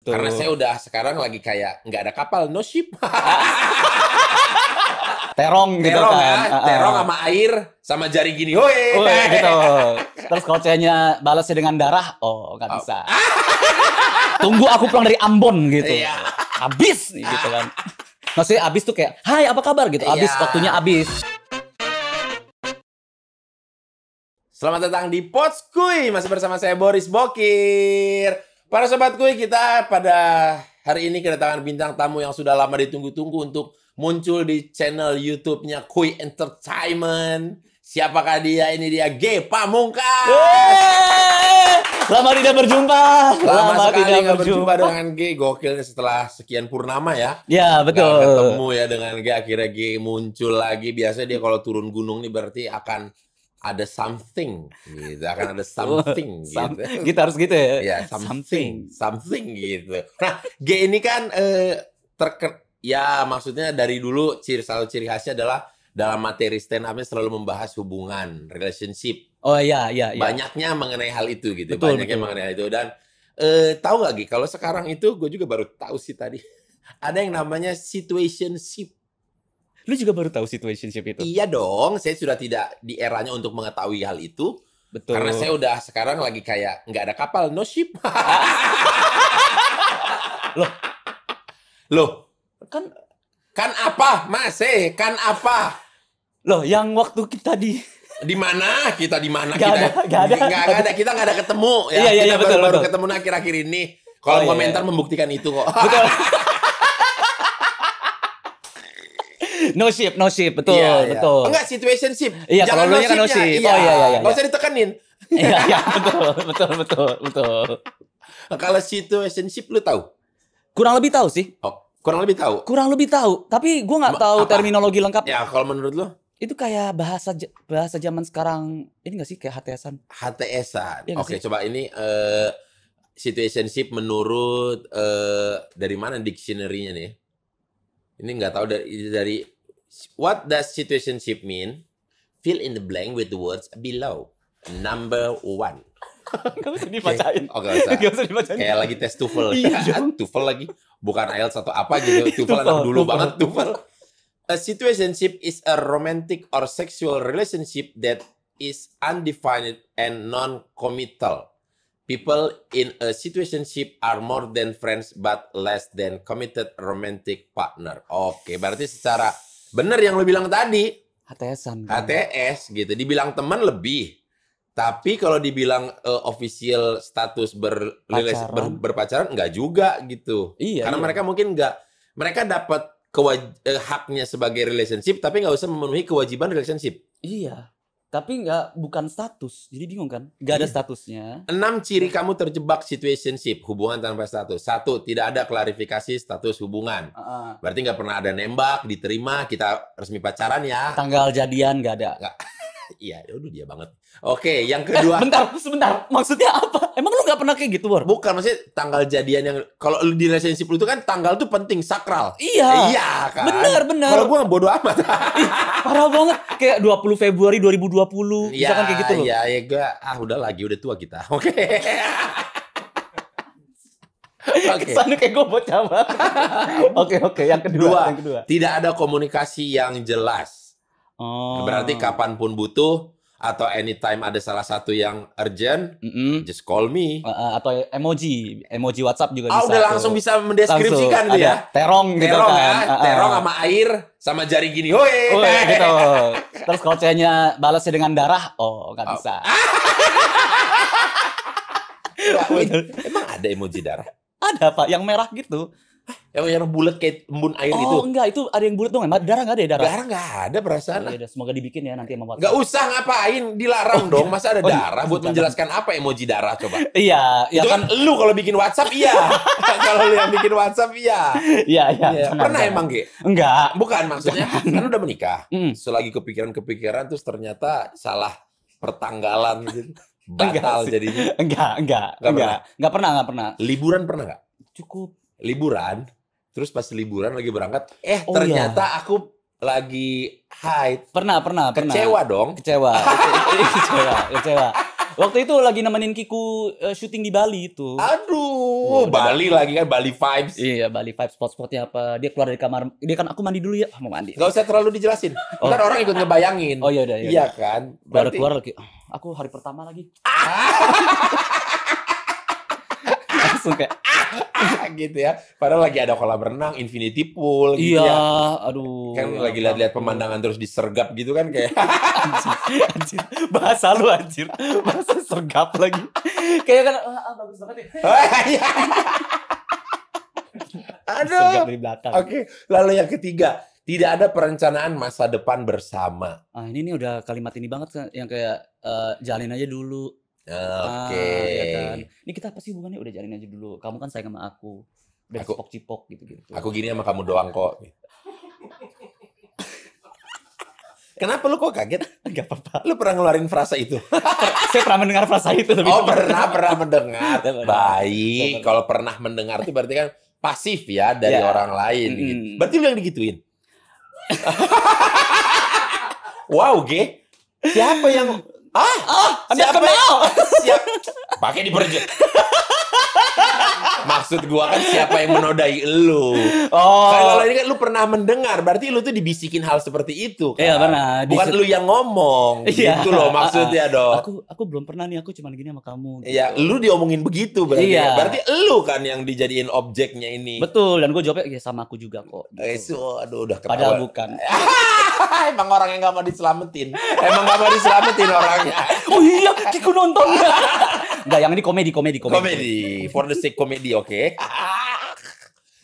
Karena saya udah sekarang lagi kayak nggak ada kapal, no ship. Terong gitu Terong kan. ya, terong sama air, sama jari gini, hoi. Gitu. Terus kalau ceweknya balasnya dengan darah, oh nggak bisa. Tunggu aku pulang dari Ambon gitu. Iya. Habis gitu kan. Maksudnya habis tuh kayak, hai apa kabar gitu. Habis Iya. waktunya habis. Selamat datang di Pots Kuy, masih bersama saya Boris Bokir. Para sobat Kuy, kita pada hari ini kedatangan bintang tamu yang sudah lama ditunggu-tunggu untuk muncul di channel YouTube-nya Kuy Entertainment. Siapakah dia? Ini dia G Pamungkas. Lama tidak berjumpa. Lama sekali nggak berjumpa dengan G. Gokil setelah sekian purnama ya. Ya betul. Nggak ketemu ya dengan G. Akhirnya G muncul lagi. Biasanya dia kalau turun gunung nih berarti akan ada something gitu. Akan ada something gitu. Kita harus gitu ya. Ya, something gitu. Nah, G ini kan ya maksudnya dari dulu selalu ciri khasnya adalah dalam materi stand up-nya selalu membahas hubungan, relationship. Oh iya. Banyaknya mengenai hal itu gitu. Betul, Banyaknya betul. mengenai hal itu. Dan tahu nggak Gi, kalau sekarang itu gue juga baru tahu sih tadi. Ada yang namanya situationship. Lu juga baru tahu situationship itu? Iya dong, saya sudah tidak di eranya untuk mengetahui hal itu. Betul. Karena saya udah sekarang lagi kayak nggak ada kapal, no ship. Loh, kan apa, Mas? Kan apa? Loh, yang waktu kita di Di mana Nggak ada. kita nggak ada ketemu ya. Iya, Kita betul, baru betul. ketemu akhir-akhir ini. Kalau Oh, iya, komentar iya. membuktikan itu kok. betul. No ship, betul, Iya. betul. Enggak, situationship. Iya, Jangan kalau lu nya kan no no-ship-nya. ship. Iya. Oh iya. Nggak usah ditekenin. Iya, betul. Kalau situationship lu tahu? Kurang lebih tahu sih. Oh, kurang lebih tahu. Kurang lebih tahu, tapi gue nggak tahu Apa? terminologi lengkap. Ya, kalau menurut lu Itu kayak bahasa zaman sekarang ini nggak sih kayak HTS-an? HTS-an. Iya nggak Oke, sih? coba ini situationship menurut dari mana dictionary-nya nih? Ini nggak tahu dari what does situationship mean? Fill in the blank with the words below. Number 1. Gak usah dibacain. Oh, nggak usah. Gak usah dibacain. Kayak lagi tes TOEFL. Iya, dong. TOEFL lagi. Bukan IELTS atau apa gitu. TOEFL anak dulu TOEFL. banget TOEFL. A situationship is a romantic or sexual relationship that is undefined and non-committal. People in a situationship are more than friends but less than committed romantic partner. Oke, berarti secara benar yang lo bilang tadi, HTS-an. HTS gitu. Dibilang teman lebih. Tapi kalau dibilang official status berpacaran enggak juga gitu. Iya. Karena mereka mungkin mereka dapat haknya sebagai relationship tapi nggak usah memenuhi kewajiban relationship. Iya. Tapi bukan status. Jadi bingung kan? Gak ada Iya. statusnya. 6 ciri kamu terjebak situationship, hubungan tanpa status. 1, tidak ada klarifikasi status hubungan. Berarti nggak pernah ada nembak, diterima, kita resmi pacaran ya. Tanggal jadian gak ada. Iya, udah dia banget. Oke, yang kedua. Sebentar. Maksudnya apa? Emang lu gak pernah kayak gitu, Bor? Bukan, maksudnya tanggal jadian yang kalau lu di relationship lu itu kan tanggal tuh penting, sakral. Iya. Iya kan. Bener. Kalau gua bodo amat. Parah banget. Kayak 20 Februari 2020. Misalkan kayak gitu loh. Iya, gua udah lagi udah tua kita. Oke. Kesannya kayak gue bocah banget. Oke. Yang kedua. Tidak ada komunikasi yang jelas. Oh. Berarti kapanpun butuh atau anytime ada salah satu yang urgent, just call me. Atau emoji WhatsApp juga bisa. Udah langsung bisa mendeskripsikan langsung tuh ya. Terong gitu Terong kan. ya, terong sama air sama jari gini, hoi. Gitu. Terus kalau ceweknya balasnya dengan darah, oh nggak bisa. Emang ada emoji darah? Ada Pak, yang merah gitu. Yang bulat kayak embun air itu. Oh enggak, itu ada yang bulat dong. Darah nggak ada ya darah? Darah nggak ada perasaan. Oh, iya, semoga dibikin ya nanti sama WhatsApp. Nggak usah ngapain, dilarang dong. Masa ada Oh, darah buat jangan. menjelaskan apa emoji darah coba. Iya, ya Itu kan. kan lu kalau bikin WhatsApp iya. Kalau lu yang bikin WhatsApp iya. Iya. Iya. Pernah emang Ge? Enggak. Bukan maksudnya kan udah menikah. Mm. Selagi kepikiran terus ternyata salah pertanggalan gitu. Batal sih. jadinya. Enggak pernah. Liburan pernah nggak? Cukup. Liburan. Terus pas liburan lagi berangkat, Oh, ternyata aku lagi haid. Pernah. Kecewa dong. Kecewa. Waktu itu lagi nemenin Kiku syuting di Bali itu. Aduh, Bali lagi kan, Bali vibes. Iya, Bali vibes spot-spotnya apa. Dia keluar dari kamar. Dia kan aku mandi dulu ya. Mau mandi. Gak usah terlalu dijelasin. Ntar orang ikut ngebayangin. Oh iya udah. Iya kan? Baru keluar lagi. Aku hari pertama lagi. Langsung kayak gitu ya. Padahal lagi ada kolam renang, infinity pool gitu iya, ya. aduh. Kan lagi lihat-lihat pemandangan terus disergap gitu kan kayak Anjir. Bahasa lu anjir. Bahasa sergap lagi. Kayak kan bagus banget ya. Aduh. Sergap dari belakang. Oke, lalu yang ketiga, tidak ada perencanaan masa depan bersama. Ini udah kalimat ini banget kan yang kayak jalanin aja dulu. Oke. Ya kan. Ini kita apa sih hubungannya? Udah jalanin aja dulu. Kamu kan sayang sama aku. Udah cipok-cipok gitu-gitu. Aku gini sama kamu doang kok. Kenapa lu kok kaget? Gak apa-apa. Lu pernah ngeluarin frasa itu? Saya pernah mendengar frasa itu. Tapi Oh, pernah mendengar. Pernah. Baik, kalau pernah mendengar itu berarti kan pasif ya dari orang lain gitu. Berarti lu yang digituin? Wow, Ge. Siapa yang Anda kenal? Pakai diperjelas. Maksud gua kan siapa yang menodai lu. Kalau ini kan lu pernah mendengar, berarti lu tuh dibisikin hal seperti itu kan. Iya, pernah. Bukan lu yang ngomong. Gitu loh maksudnya dong. Aku belum pernah nih, aku cuma gini sama kamu. Gitu. Iya, lu diomongin begitu berarti. Iya. Berarti lu kan yang dijadiin objeknya ini. Betul, dan gue jawabnya ya sama aku juga kok. Gitu. Aduh, udah ketawa. Padahal bukan. Emang orang yang gak mau diselamatin. Emang gak mau diselamatin orangnya. Oh iya, Kiku nonton. Enggak, yang ini komedi. Komedi. For the sake komedi, oke.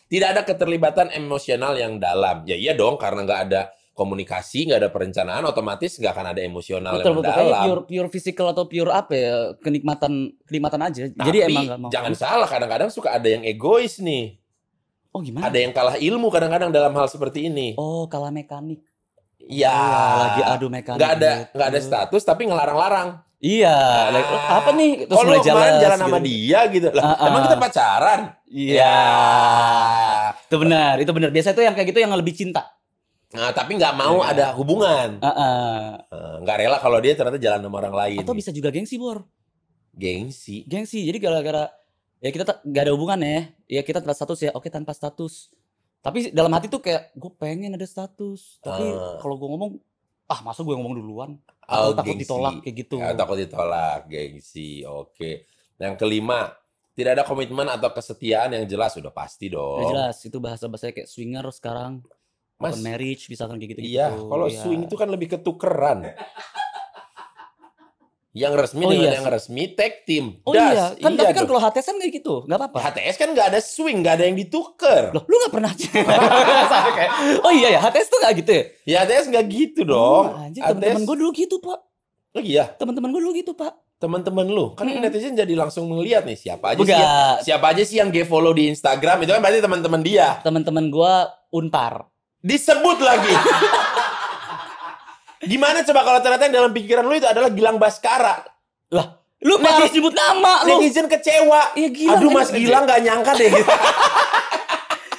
Tidak ada keterlibatan emosional yang dalam. Ya iya dong, karena gak ada komunikasi, nggak ada perencanaan, otomatis nggak akan ada emosional yang mendalam. Kayaknya pure physical atau pure apa ya, kenikmatan aja. Tapi, jadi emang nggak mau. Jangan salah, kadang-kadang suka ada yang egois nih. Oh gimana? Ada yang kalah ilmu kadang-kadang dalam hal seperti ini. Oh, kalah mekanik. Iya. Lagi adu mekanik. Nggak ada status tapi ngelarang-larang. Iya. Apa nih? Terus mulai jalan gitu. sama dia gitu. Lah, emang kita pacaran? Iya. Itu benar. Biasanya tuh yang kayak gitu yang lebih cinta. Nah, tapi nggak mau ada hubungan. Nggak rela kalau dia ternyata jalan sama orang lain. Atau bisa juga gengsi, Bor. Gengsi. Jadi gara-gara ya kita nggak ada hubungan ya. Ya kita tanpa status ya. Oke, tanpa status. Tapi dalam hati tuh kayak gue pengen ada status. Tapi kalau gue ngomong, masa gue ngomong duluan? Aku takut ditolak kayak gitu. Ya, takut ditolak, gengsi. Oke. Yang kelima, tidak ada komitmen atau kesetiaan yang jelas. Sudah pasti dong. Ya jelas, itu bahasa-bahasanya kayak swinger sekarang. Mas, open marriage, misalkan kayak gitu-gitu. Iya, kalau swing itu kan lebih ketukeran. Yang resmi dengan yang resmi tag team. Oh iya, kan tapi kan kalau HTS kan kayak gitu, nggak apa-apa. HTS kan nggak ada swing, nggak ada yang dituker. Loh, lu nggak pernah? Oh iya ya, HTS tuh nggak gitu ya? Ya HTS nggak gitu dong. Anjir, teman-teman gue dulu gitu, Pak. Oh iya? Teman-teman gue dulu gitu, Pak. Teman-teman lu, kan netizen jadi langsung melihat nih siapa aja sih yang follow di Instagram, itu kan berarti teman-teman dia. Teman-teman gue Unpar. Disebut lagi. Gimana coba kalau ternyata yang dalam pikiran lu itu adalah Gilang Baskara? Lah, lu harus nyebut nama lu. Netizen kecewa. Ya, Gilang, aduh Mas Gilang gak nyangka deh gitu.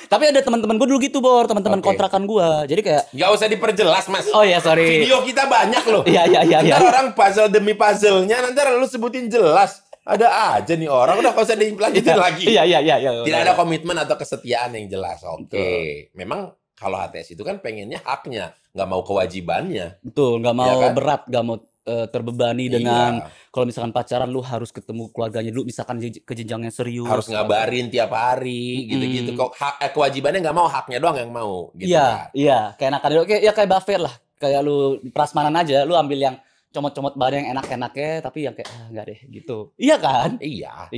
Tapi ada teman-teman gue dulu gitu, Bor, teman-teman kontrakan gue. Jadi kayak nggak usah diperjelas, Mas. Oh iya, sorry. Video kita banyak loh. Iya. Ntar orang puzzle demi puzzle-nya nanti lu sebutin jelas. Ada aja nih orang, udah gak usah dilanjutin lagi. Iya. Tidak ada komitmen atau kesetiaan yang jelas. Oke. Memang kalau HTS itu kan pengennya haknya, nggak mau kewajibannya. Betul, nggak mau kan? berat, nggak mau terbebani dengan kalau misalkan pacaran lu harus ketemu keluarganya dulu, misalkan ke jenjang yang serius. Harus ngabarin tiap hari, gitu-gitu. Kok kewajibannya nggak mau, haknya doang yang mau. Gitu iya. Kayak enakan, kayak Buffett lah. Kayak lu prasmanan aja, lu ambil yang comot-comot barang yang enak-enaknya, tapi yang kayak enggak deh gitu. Iya kan? Iya.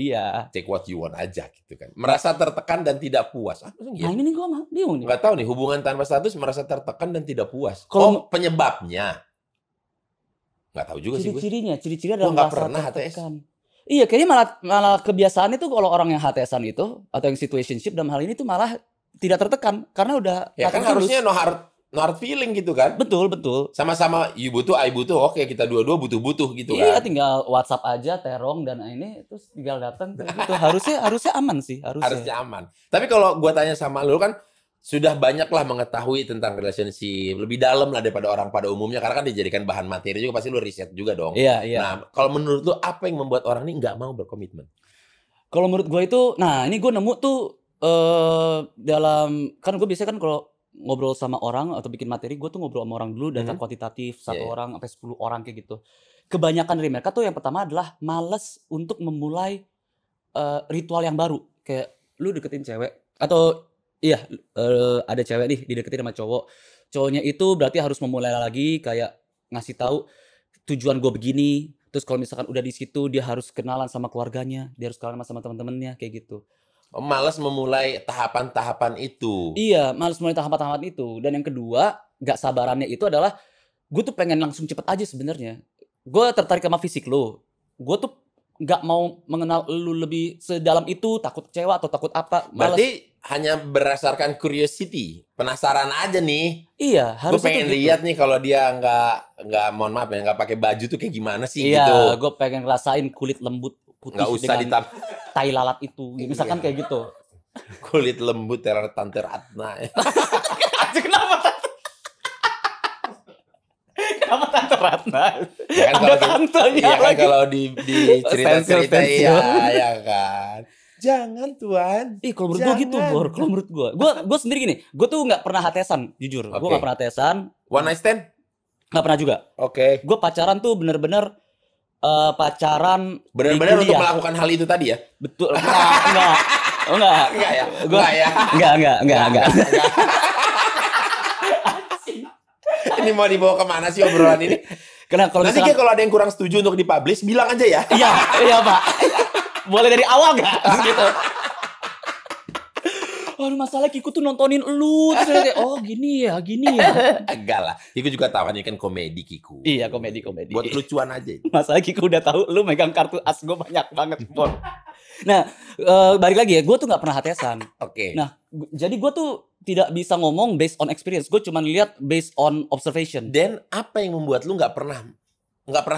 Take what you want aja gitu kan. Merasa tertekan dan tidak puas. Nah ini nih gue bingung nih. Nggak tahu nih, hubungan tanpa status merasa tertekan dan tidak puas. Penyebabnya? Nggak tahu juga sih gue. Ciri-cirinya adalah nggak pernah tertekan. Iya, kayaknya malah kebiasaan itu kalau orang yang HTS-an itu atau yang situationship dalam hal ini tuh malah tidak tertekan karena udah. Ya kan harusnya no hard feeling gitu kan. Betul. Sama-sama you butuh, I butuh. Oke, kita dua-dua butuh gitu kan. Iya, tinggal WhatsApp aja, terong dan ini terus tinggal datang gitu. Harusnya aman sih, harusnya aman. Tapi kalau gua tanya sama lu kan sudah banyaklah mengetahui tentang relationship lebih dalam lah daripada orang pada umumnya karena kan dijadikan bahan materi juga pasti lu riset juga dong. Iya. Nah, kalau menurut lu apa yang membuat orang ini nggak mau berkomitmen? Kalau menurut gue itu, nah ini gue nemu tuh dalam kan gue biasanya kan kalau ngobrol sama orang atau bikin materi gue tuh ngobrol sama orang dulu data kuantitatif 1 orang sampai 10 orang kayak gitu. Kebanyakan dari mereka tuh yang pertama adalah males untuk memulai ritual yang baru. Kayak lu deketin cewek atau ada cewek nih dideketin sama cowok. Cowoknya itu berarti harus memulai lagi kayak ngasih tahu tujuan gue begini. Terus kalau misalkan udah di situ dia harus kenalan sama keluarganya, dia harus kenalan sama teman-temannya kayak gitu. Malas memulai tahapan-tahapan itu. Iya, malas memulai tahapan-tahapan itu. Dan yang kedua, gak sabarannya itu adalah gue tuh pengen langsung cepet aja sebenarnya. Gue tertarik sama fisik lo. Gue tuh gak mau mengenal lu lebih sedalam itu, takut kecewa atau takut apa. Berarti hanya berdasarkan curiosity, penasaran aja nih. Iya, harus. Gue pengen lihat nih kalau dia nggak mohon maaf ya nggak pakai baju tuh kayak gimana sih gitu. Iya, gue pengen ngerasain kulit lembut putih nggak usah dengan tai lalat itu, misalkan kayak gitu. Kulit lembut teror Tante Ratna. Kenapa Tante Ratna? Ya kan ada tantenya iya kan lagi. Kalau di cerita-cerita ya kan. Jangan Tuan. Kalau menurut gue gitu, Bor. Kalau menurut gue sendiri gini. Gue tuh nggak pernah HTS-an, jujur. Gue nggak pernah HTS-an. One night stand? Nggak pernah juga. Oke. Gue pacaran tuh bener-bener pacaran. Bener-bener untuk melakukan hal itu tadi ya? Betul. Enggak. Enggak ya? Enggak. Ini mau dibawa kemana sih obrolan ini? Karena kalau nanti kalau ada yang kurang setuju untuk dipublish, bilang aja ya. Iya Pak. Boleh dari awal nggak? Gitu. Waduh, masalah Kiku tuh nontonin lu. Terus kayak, oh gini ya. Enggak lah. Kiku juga tahu ini kan komedi Kiku. Iya, komedi. Buat lucuan aja. Masalah Kiku udah tahu lu megang kartu as gue banyak banget, Bor. Nah, balik lagi ya. Gue tuh nggak pernah HTS-an. Oke. Nah, jadi gue tuh tidak bisa ngomong based on experience. Gue cuma lihat based on observation. Dan apa yang membuat lu nggak pernah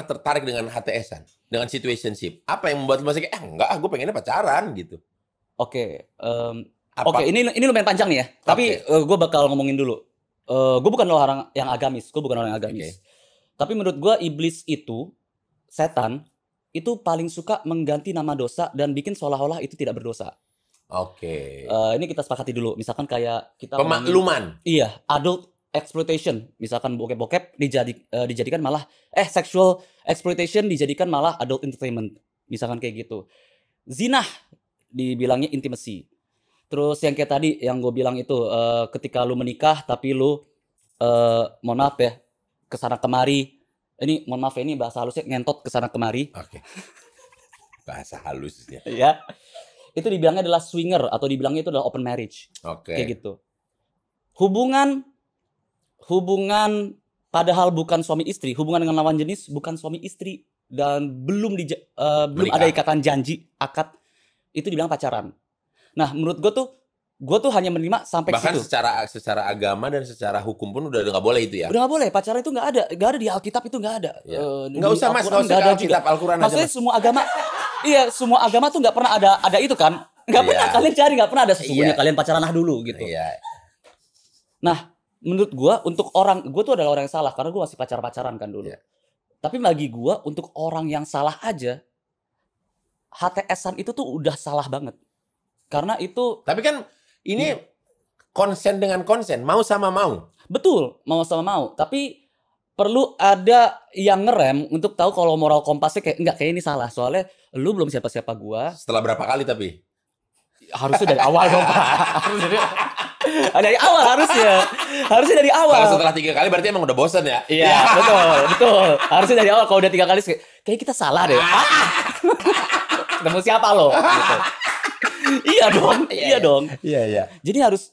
tertarik dengan HTS-an? Dengan situationship? Apa yang membuat lu masih kayak, enggak, gue pengennya pacaran gitu. Oke, ini lumayan panjang nih ya. Tapi gue bakal ngomongin dulu. Gue bukan orang yang agamis. Tapi menurut gue iblis itu, setan, itu paling suka mengganti nama dosa dan bikin seolah-olah itu tidak berdosa. Oke. Ini kita sepakati dulu. Misalkan kayak kita pemakluman. Iya, adult exploitation. Misalkan bokep-bokep dijadikan malah sexual exploitation dijadikan malah adult entertainment. Misalkan kayak gitu. Zinah dibilangnya intimacy. Terus yang kayak tadi yang gue bilang itu ketika lu menikah tapi lu mohon maaf ya kesana kemari. Ini mohon maaf ya, ini bahasa halusnya ngentot kesana kemari. Oke. Bahasa halusnya. Ya. Itu dibilangnya adalah swinger atau dibilangnya itu adalah open marriage. Oke. Kayak gitu. Hubungan padahal bukan suami istri, hubungan dengan lawan jenis bukan suami istri dan belum ada ikatan janji, akad, itu dibilang pacaran. Nah, menurut gue tuh hanya menerima sampai bahkan situ. Bahkan secara agama dan secara hukum pun udah nggak boleh itu ya. Udah nggak boleh, pacaran itu nggak ada di Alkitab, itu nggak ada. Ya. Nggak usah Mas, nggak usah Alkitab, Al-Quran aja. Maksudnya semua agama tuh nggak pernah ada itu kan. Nggak pernah kalian cari, nggak pernah ada sesungguhnya kalian pacaran lah dulu gitu. Nah, menurut gue untuk gue tuh adalah orang yang salah karena gue masih pacaran kan dulu. Tapi bagi gue untuk orang yang salah aja, HTS-an itu tuh udah salah banget. Karena itu. Tapi kan ini konsen dengan konsen, mau sama mau. Betul, mau sama mau. Tapi perlu ada yang ngerem untuk tahu kalau moral kompasnya kayak ini salah. Soalnya lu belum siapa-siapa gua. Setelah berapa kali tapi? Harusnya dari awal dong, Pak. Dari awal harusnya dari awal. Kalau setelah 3 kali berarti emang udah bosan ya? Iya, betul. Harusnya dari awal. Kalau udah 3 kali kayak kita salah deh. Ketemu siapa lo? Gitu. Iya dong. Iya. Jadi harus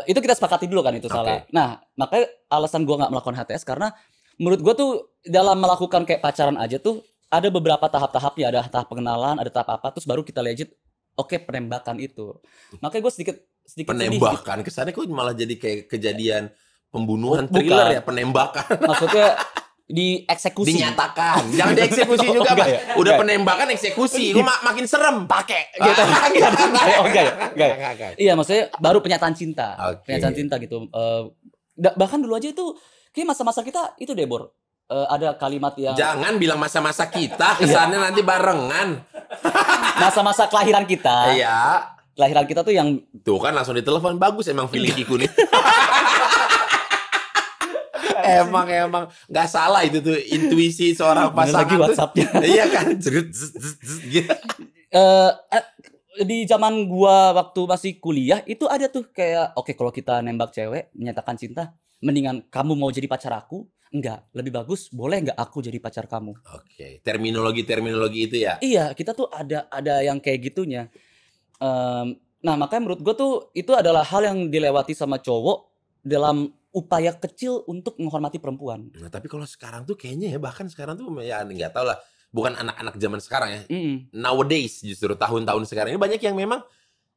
itu kita sepakati dulu kan itu salah. Nah, makanya alasan gua nggak melakukan HTS karena menurut gua tuh dalam melakukan kayak pacaran aja tuh ada beberapa tahap-tahapnya, ada tahap pengenalan, ada tahap apa, terus baru kita legit penembakan itu. Makanya gue sedikit penembakan kesannya kok malah jadi kayak kejadian pembunuhan thriller ya, penembakan. Maksudnya dieksekusi. Dinyatakan. Jangan dieksekusi Oh, juga, enggak Mas. ya? Udah Enggak. penembakan eksekusi. Lu makin serem. Pakai gitu. Oh, enggak ya? Enggak ya? Enggak. Iya, maksudnya baru pernyataan cinta. Oke. Pernyataan cinta gitu. Bahkan dulu aja itu kayak masa-masa kita itu deh, Bor. Ada kalimat yang Jangan bilang masa-masa kita, kesannya nanti barengan. masa-masa kelahiran kita. Iya. Kelahiran kita tuh yang Tuh kan langsung ditelepon. Bagus emang feeling Kiku nih. emang nggak salah itu tuh intuisi seorang Bener lagi pasangan tuh. WhatsApp-nya. Iya kan. Gitu. Di zaman gua waktu masih kuliah itu ada tuh kayak oke kalau kita nembak cewek menyatakan cinta, mendingan kamu mau jadi pacar aku? Enggak, lebih bagus boleh enggak aku jadi pacar kamu? Oke, terminologi itu ya. Iya, kita tuh ada yang kayak gitunya. Nah, makanya menurut gue tuh itu adalah hal yang dilewati sama cowok dalam upaya kecil untuk menghormati perempuan. Nah, tapi kalau sekarang tuh kayaknya ya, bahkan sekarang tuh ya nggak tahu lah. Bukan anak-anak zaman sekarang ya. Nowadays justru tahun-tahun sekarang ini banyak yang memang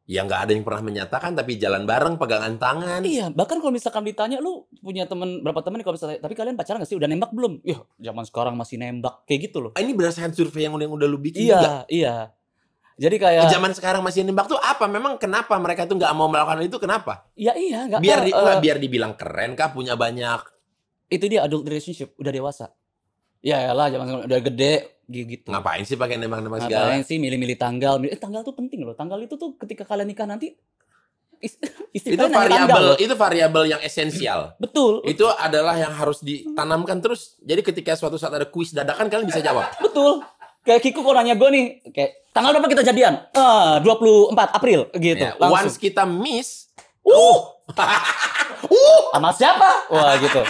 ya nggak ada yang pernah menyatakan tapi jalan bareng, pegangan tangan. Iya, bahkan kalau misalkan ditanya lu punya temen berapa temen nih kalau misalnya, tapi kalian pacaran gak sih? Udah nembak belum? Iya, zaman sekarang masih nembak kayak gitu loh. Ah, ini berdasarkan survei yang udah lu bikin juga. Iya. Jadi kayak Zaman sekarang masih nembak tuh apa? Memang kenapa mereka tuh nggak mau melakukan itu? Kenapa? iya nggak Biar tahu, biar dibilang keren kah, punya banyak. itu dia adult relationship, udah dewasa. Ya lah, zaman sekarang udah gede gitu. Ngapain sih pakai nembak-nembak segala? Ngapain sih milih-milih tanggal? Tanggal tuh penting loh. Tanggal itu tuh ketika kalian nikah nanti istri Itu kalian nanya tanggal loh. variabel yang esensial. Betul. Itu adalah yang harus ditanamkan terus. Jadi ketika suatu saat ada kuis dadakan kalian bisa jawab. Betul. Kayak Kiku kalau nanya gue nih, kayak tanggal berapa kita jadian? 24 April gitu. Ya, Langsung. once kita miss, Sama siapa? Wah gitu.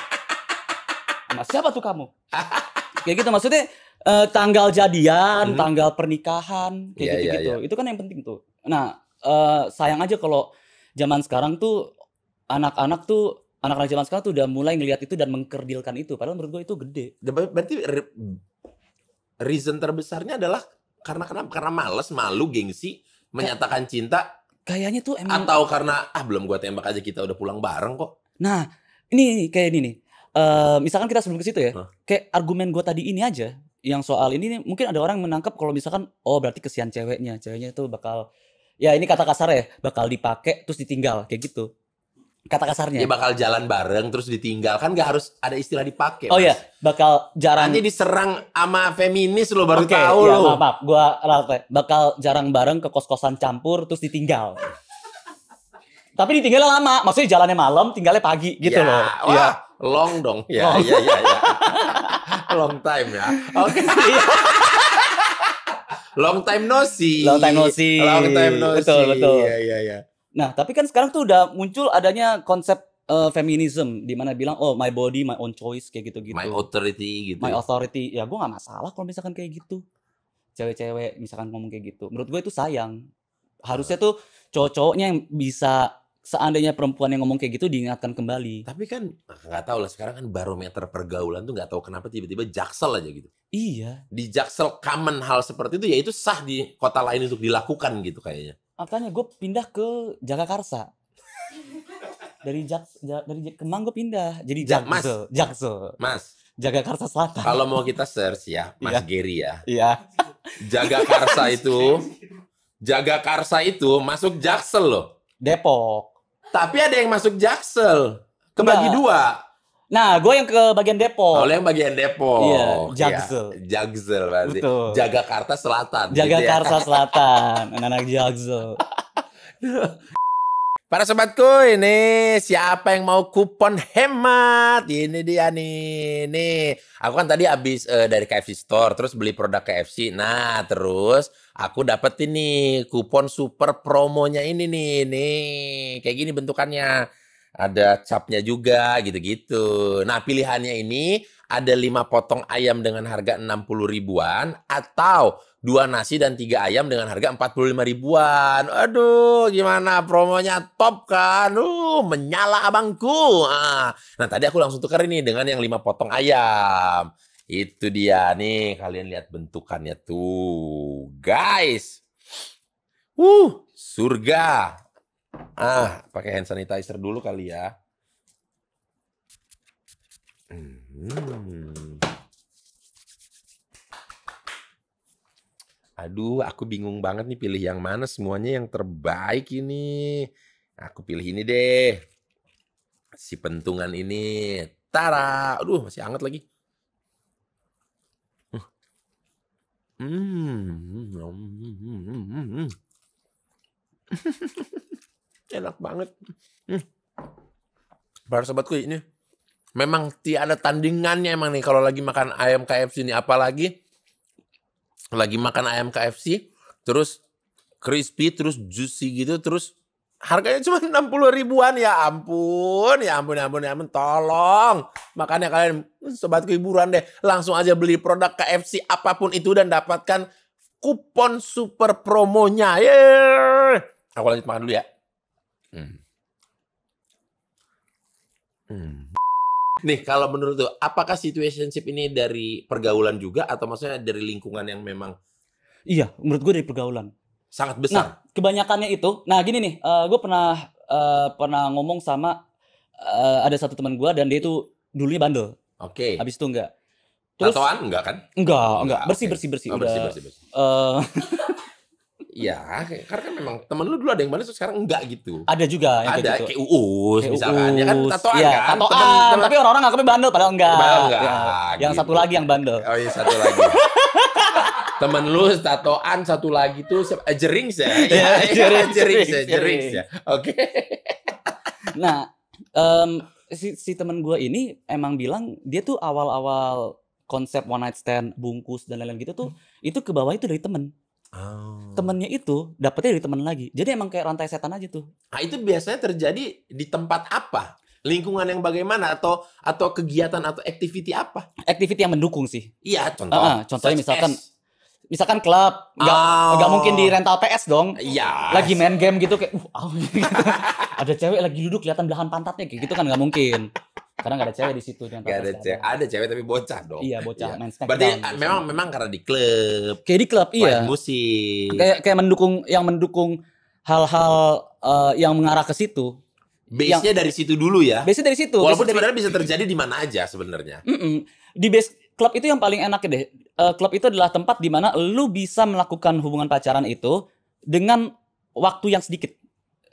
Sama siapa tuh kamu? Kayak gitu maksudnya tanggal jadian, tanggal pernikahan, kayak Iya, gitu-gitu. iya. Itu kan yang penting tuh. Nah, sayang aja kalau zaman sekarang tuh anak-anak zaman sekarang tuh udah mulai ngelihat itu dan mengkerdilkan itu. Padahal menurut gue itu gede. berarti reason terbesarnya adalah karena kenapa? Karena males, malu, gengsi, menyatakan cinta, Kayaknya tuh emang. atau karena belum gua tembak aja kita udah pulang bareng kok. Nah, ini kayak ini nih. Misalkan kita sebelum ke situ ya, kayak argumen gue tadi ini aja, yang soal ini nih, mungkin ada orang menangkap kalau misalkan, oh berarti kesian ceweknya itu bakal, ya ini kata kasar ya, bakal dipakai terus ditinggal kayak gitu, kata kasarnya. Ya bakal jalan bareng terus ditinggal, kan nggak harus ada istilah dipakai. Oh Mas. ya, bakal jarang. Nanti diserang sama feminis lo baru Oke, tahu ya, lo. maaf, gue bakal jarang bareng ke kos-kosan campur terus ditinggal. Tapi ditinggalnya lama, maksudnya jalannya malam, tinggalnya pagi gitu Ya, loh. wah, Iya. long dong. Ya, Long. iya. Long time ya. Oke. Long time no see. Long time no see. Long time no see. Betul. Iya. Nah, tapi kan sekarang tuh udah muncul adanya konsep feminism di mana bilang oh my body my own choice kayak gitu-gitu. My authority gitu. My authority. Ya gue nggak masalah kalau misalkan kayak gitu. Cewek-cewek misalkan ngomong kayak gitu. Menurut gue itu sayang. Harusnya tuh cowok-cowoknya yang bisa seandainya perempuan yang ngomong kayak gitu diingatkan kembali. Tapi kan nggak tahu lah, sekarang kan barometer pergaulan tuh nggak tahu kenapa tiba-tiba Jaksel aja gitu. Iya. Di Jaksel common hal seperti itu ya itu sah di kota lain untuk dilakukan gitu kayaknya. Makanya gue pindah ke Jagakarsa. Dari Kemang gue pindah jadi Jaksel. Mas. Jagakarsa Selatan. Kalau mau kita search ya, Mas Iya. Geri ya. Iya. Jagakarsa itu masuk Jaksel loh. Depok. Tapi ada yang masuk Jaksel. Kebagi Enggak. 2. Nah, gue yang ke bagian Depok. Oleh yang bagian Depok. Iya, Jaksel. Ya, Jaksel berarti. Betul. Jagakarsa Selatan. Jagakarsa Selatan. Anak-anak Jaksel. Para sobatku, ini siapa yang mau kupon hemat? Ini dia nih. Nih, aku kan tadi habis dari KFC Store, terus beli produk KFC. Nah, terus aku dapet ini kupon super promonya ini nih. Nih, kayak gini bentukannya. Ada capnya juga, gitu-gitu. Nah, pilihannya ini ada 5 potong ayam dengan harga 60 ribuan atau 2 nasi dan 3 ayam dengan harga 45 ribuan. Aduh, gimana promonya top kan? Menyala abangku. Nah, tadi aku langsung tukar ini dengan yang 5 potong ayam. Itu dia nih, kalian lihat bentukannya tuh. Guys. Surga. Pakai hand sanitizer dulu kali ya. Aduh, aku bingung banget nih pilih yang mana. Semuanya yang terbaik ini. Aku pilih ini deh. Si pentungan ini. Tara. Aduh, masih hangat lagi. Enak banget. Para sobatku, ini memang tiada tandingannya emang nih kalau lagi makan ayam KFC ini. Apalagi lagi makan ayam KFC, terus crispy, terus juicy gitu, terus harganya cuma 60 ribuan. Ya ampun, ya ampun, ya ampun, ya ampun, tolong. Makanya kalian sobatku hiburan deh, langsung aja beli produk KFC apapun itu dan dapatkan kupon super promonya. Yeay. Aku lanjut makan dulu ya. Nih, kalau menurut tuh, apakah situationship ini dari pergaulan juga atau maksudnya dari lingkungan yang memang Iya, menurut gue dari pergaulan. sangat Nah, besar? kebanyakannya itu, nah gini nih, gue pernah ngomong sama ada satu teman gue dan dia itu dulunya bandel, Oke. habis itu enggak. Terus Tatoan enggak kan? enggak, bersih oke. bersih Oh, udah. bersih. Iya, karena kan memang temen lu dulu ada yang bandel terus sekarang enggak gitu. Ada juga yang Ada, kayak gitu. kayak Uus Kayak misalkan. Ya kan Uus. tatoan Iya, kan? tatoan, Temen- tapi orang-orang nganggapnya bandel padahal enggak. Padahal enggak, Ya, yang gitu. satu lagi yang bandel. Oh iya, satu lagi. Temen lu tatoan, satu lagi tuh siapa? Jerings ya? Iya, Jerings ya. Oke. Nah, si teman gue ini emang bilang dia tuh awal-awal konsep one night stand, bungkus dan lain-lain gitu tuh itu ke bawah itu dari temen. Temennya itu dapetnya dari temen lagi. Jadi emang kayak rantai setan aja tuh. Nah, itu biasanya terjadi di tempat apa? Lingkungan yang bagaimana atau kegiatan atau activity apa? Activity yang mendukung sih. Iya, contoh. Contohnya Such misalkan klub, nggak mungkin di rental PS dong. Iya. Lagi main game gitu kayak gitu. Ada cewek lagi duduk kelihatan belahan pantatnya kayak gitu kan nggak mungkin. Karena nggak ada cewek di situ. Gak ada cewek. Ada cewek tapi bocah dong. Iya, bocah main Smackdown. Berarti gitu. memang karena di klub, Kayak di klub, iya. live musik. Kayak mendukung hal-hal yang mengarah ke situ. Base-nya dari situ dulu ya. Base dari situ. Walaupun base-nya sebenarnya bisa terjadi di mana aja sebenarnya. Di base klub itu yang paling enak deh. Klub itu adalah tempat di mana lu bisa melakukan hubungan pacaran itu dengan waktu yang sedikit.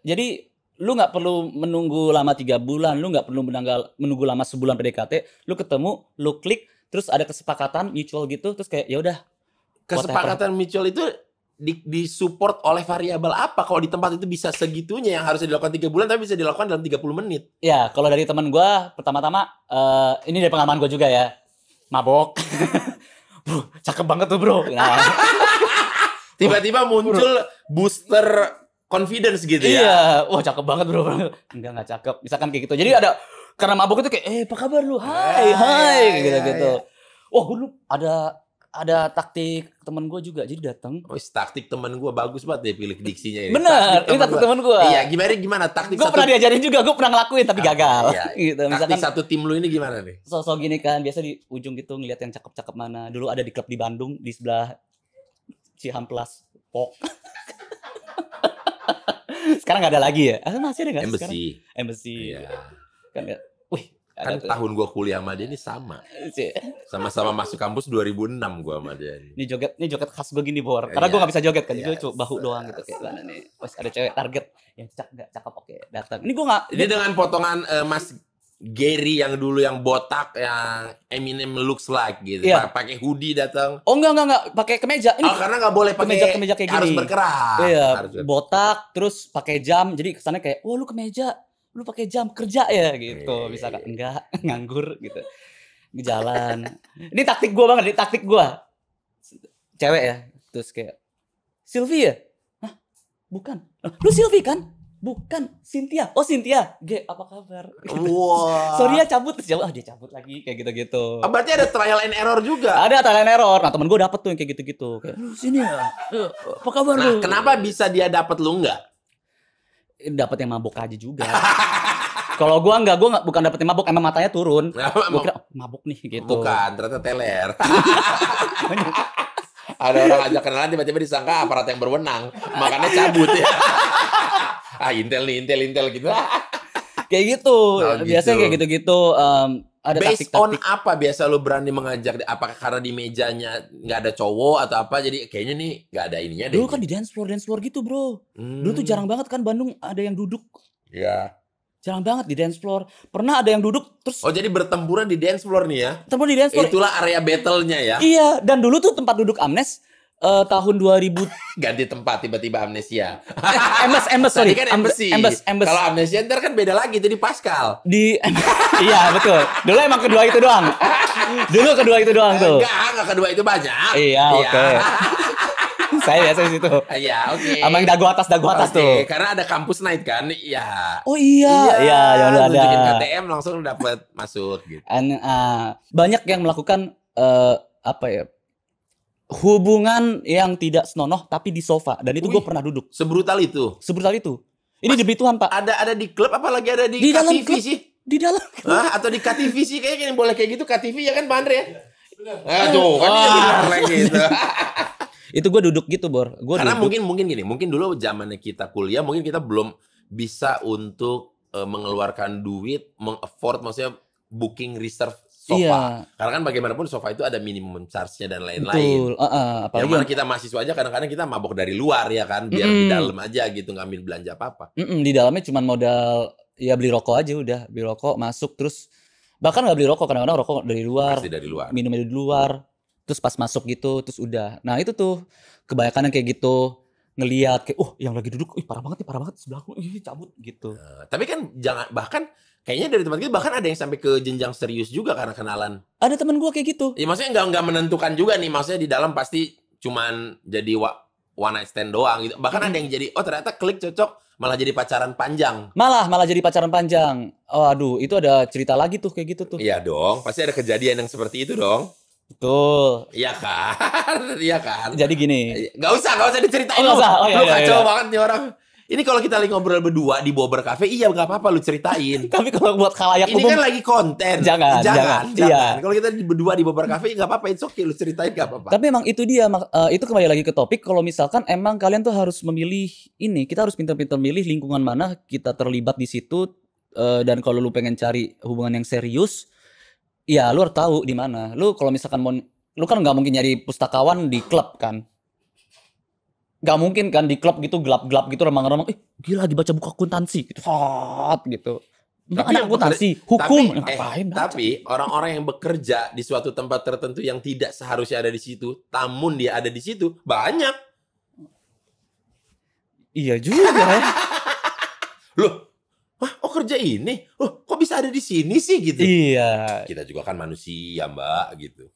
Jadi lu nggak perlu menunggu lama 3 bulan, lu nggak perlu menunggu lama sebulan PDKT. Lu ketemu, lu klik, terus ada kesepakatan mutual gitu, terus kayak ya udah. Kesepakatan mutual itu disupport oleh variabel apa? Kalau di tempat itu bisa segitunya yang harusnya dilakukan 3 bulan tapi bisa dilakukan dalam 30 menit. Ya, kalau dari teman gue, pertama-tama, ini dari pengalaman gue juga ya, mabok. Bro, cakep banget tuh bro. Nah, Tiba-tiba muncul booster confidence gitu ya. iya, wah cakep banget bro. Enggak cakep. Misalkan kayak gitu. Jadi ada, karena mabok itu kayak, apa kabar lu? Hai, gitu-gitu. Wah, gue dulu ada taktik temen gue juga, jadi datang. Oh, taktik temen gue bagus banget deh pilih diksinya ini. Bener, ini taktik temen gue. Iya, gimana taktik Gue pernah diajarin juga, gue pernah ngelakuin tapi gagal. Iya. Gitu. Taktik Misalkan satu tim lu ini gimana nih? sosok gini kan, biasa di ujung gitu ngeliat yang cakep-cakep mana. Dulu ada di klub di Bandung, di sebelah Cihamplas, Pok. Sekarang gak ada lagi ya? Masih ada gak sih sekarang? Embassy. Iya. Kan ya, wih. Kan tahun gua kuliah sama dia ini sama. Sama-sama masuk kampus 2006 gua sama dia. Ini joget khas gue gini, Bor. Karena gue gak bisa joget kan, gue cuma bahu doang gitu. Kayak mana nih, pas ada cewek target yang cakep, oke, datang. Ini gue gak... Ini dengan potongan Mas Gary yang dulu yang botak yang Eminem looks like gitu. Iya. Pakai hoodie datang. Oh enggak, pakai kemeja. Ini karena nggak boleh pakai kemeja kayak gini. harus bergerak. Iya, Harus botak terus pakai jam. Jadi kesannya kayak, "Oh, lu kemeja, lu pakai jam kerja ya?" gitu. Misalkan enggak, nganggur gitu. Jalan. Ini taktik gua banget, ini taktik gua. Cewek ya. Terus kayak, "Sylvie ya?" "Hah? Bukan." "Lu Sylvie kan?" "Bukan, Cynthia." "Oh, Cynthia. Ge, apa kabar?" Wah. Sorry ya, cabut. Terus jauh, dia cabut lagi kayak gitu-gitu. Berarti ada trial and error juga. Ada talent error. Nah, temen gue dapet tuh yang kayak gitu-gitu. Kayak, "Lu sini ya. Apa kabar lu?" Nah, kenapa bisa dia dapat lu enggak? Dapat yang mabok aja juga. Kalau gue bukan dapet yang mabok, emang matanya turun. Gue kira mabok nih gitu. Bukan, ternyata teler. Ada orang ajak kenalan tiba-tiba disangka aparat yang berwenang, makanya cabut ya. Intel gitu. Kayak gitu. Oh, Biasanya gitu. kayak gitu-gitu. ada Based on taktik-taktik. apa biasa lu berani mengajak? Apakah karena di mejanya nggak ada cowok atau apa? Jadi kayaknya nih nggak ada ininya deh. Dulu kan di dance floor gitu bro. Dulu tuh jarang banget kan Bandung ada yang duduk. Ya. Jarang banget di dance floor. Pernah ada yang duduk terus Oh jadi bertempuran di dance floor nih ya? tempat di dance floor. Itulah area battle-nya ya? Iya, dan dulu tuh tempat duduk Amnes tahun 2000 Ganti tempat tiba-tiba amnesia. Embes sorry. Tadi kan embassy. Embes. Kalau amnesia ntar kan beda lagi, itu di Pascal. Iya betul. Dulu emang kedua itu doang. Tuh. Enggak kedua itu banyak. Iya, oke. Saya biasa di situ. Iya, oke. Sama yang dagu atas tuh. Karena ada kampus night kan? Iya. Oh iya, yang udah ada. Tunjukin KTM langsung dapat masuk gitu. Banyak yang melakukan apa ya? Hubungan yang tidak senonoh tapi di sofa, dan itu gue pernah duduk. Sebrutal itu. Ini demi Tuhan, Pak. Ada di klub apalagi ada di dalam KTV klub, sih? di dalam klub. Hah? Atau di KTV sih kayaknya boleh kayak gitu KTV ya kan Pak Andre ya? Aduh, kan dia benar lagi gitu. Itu gue duduk gitu, Bor. Karena mungkin gini, mungkin dulu zamannya kita kuliah, mungkin kita belum bisa untuk mengeluarkan duit, meng-afford maksudnya booking reserve sofa. Iya. Karena kan bagaimanapun sofa itu ada minimum charge-nya dan lain-lain. Betul. Apalagi yang mana kita mahasiswa aja kadang-kadang kita mabok dari luar ya kan, biar di dalam aja gitu, ngambil belanja apa-apa. Di dalamnya cuma modal ya beli rokok aja udah, beli rokok masuk terus bahkan nggak beli rokok, kadang-kadang rokok dari luar. Pasti dari luar. Minumnya dari luar. Terus pas masuk gitu, terus udah. Nah itu tuh kebanyakan yang kayak gitu, ngelihat kayak, yang lagi duduk, parah banget sebelahku, cabut gitu. Tapi kan bahkan kayaknya dari tempat kita bahkan ada yang sampai ke jenjang serius juga karena kenalan. Ada temen gue kayak gitu. Ya maksudnya nggak menentukan juga nih, maksudnya di dalam pasti cuman jadi one night stand doang gitu. Bahkan ada yang jadi, ternyata klik cocok, malah jadi pacaran panjang. Malah jadi pacaran panjang. Aduh, itu ada cerita lagi tuh kayak gitu tuh. Iya dong, pasti ada kejadian yang seperti itu dong. Betul. Iya kan? Iya kan? Jadi gini. Nggak usah diceritain. Nggak usah. Lu kacau banget nih orang. Ini kalau kita lagi ngobrol berdua di Bobber Cafe, iya nggak apa-apa lu ceritain. Tapi kalau buat khalayak ini umum, kan lagi konten. Jangan. Iya. Kalau kita berdua di Bobber Cafe nggak apa-apa, it's okay, lu ceritain nggak apa-apa. Tapi emang itu dia, itu kembali lagi ke topik. Kalau misalkan emang kalian tuh harus memilih ini, kita harus pintar-pintar milih lingkungan mana kita terlibat di situ. Dan kalau lu pengen cari hubungan yang serius, ya lu harus tahu di mana. Lu kalau misalkan lu kan nggak mungkin nyari pustakawan di klub kan. Gak mungkin kan di klub gitu gelap-gelap gitu remang-remang, gila lagi baca buku akuntansi gitu. Gitu. Anak akuntansi, hukum. Tapi orang-orang yang bekerja di suatu tempat tertentu yang tidak seharusnya ada di situ, namun dia ada di situ, banyak. Iya juga ya. Loh, kerja ini? Loh, kok bisa ada di sini sih gitu? Iya. Kita juga kan manusia, Mbak, gitu.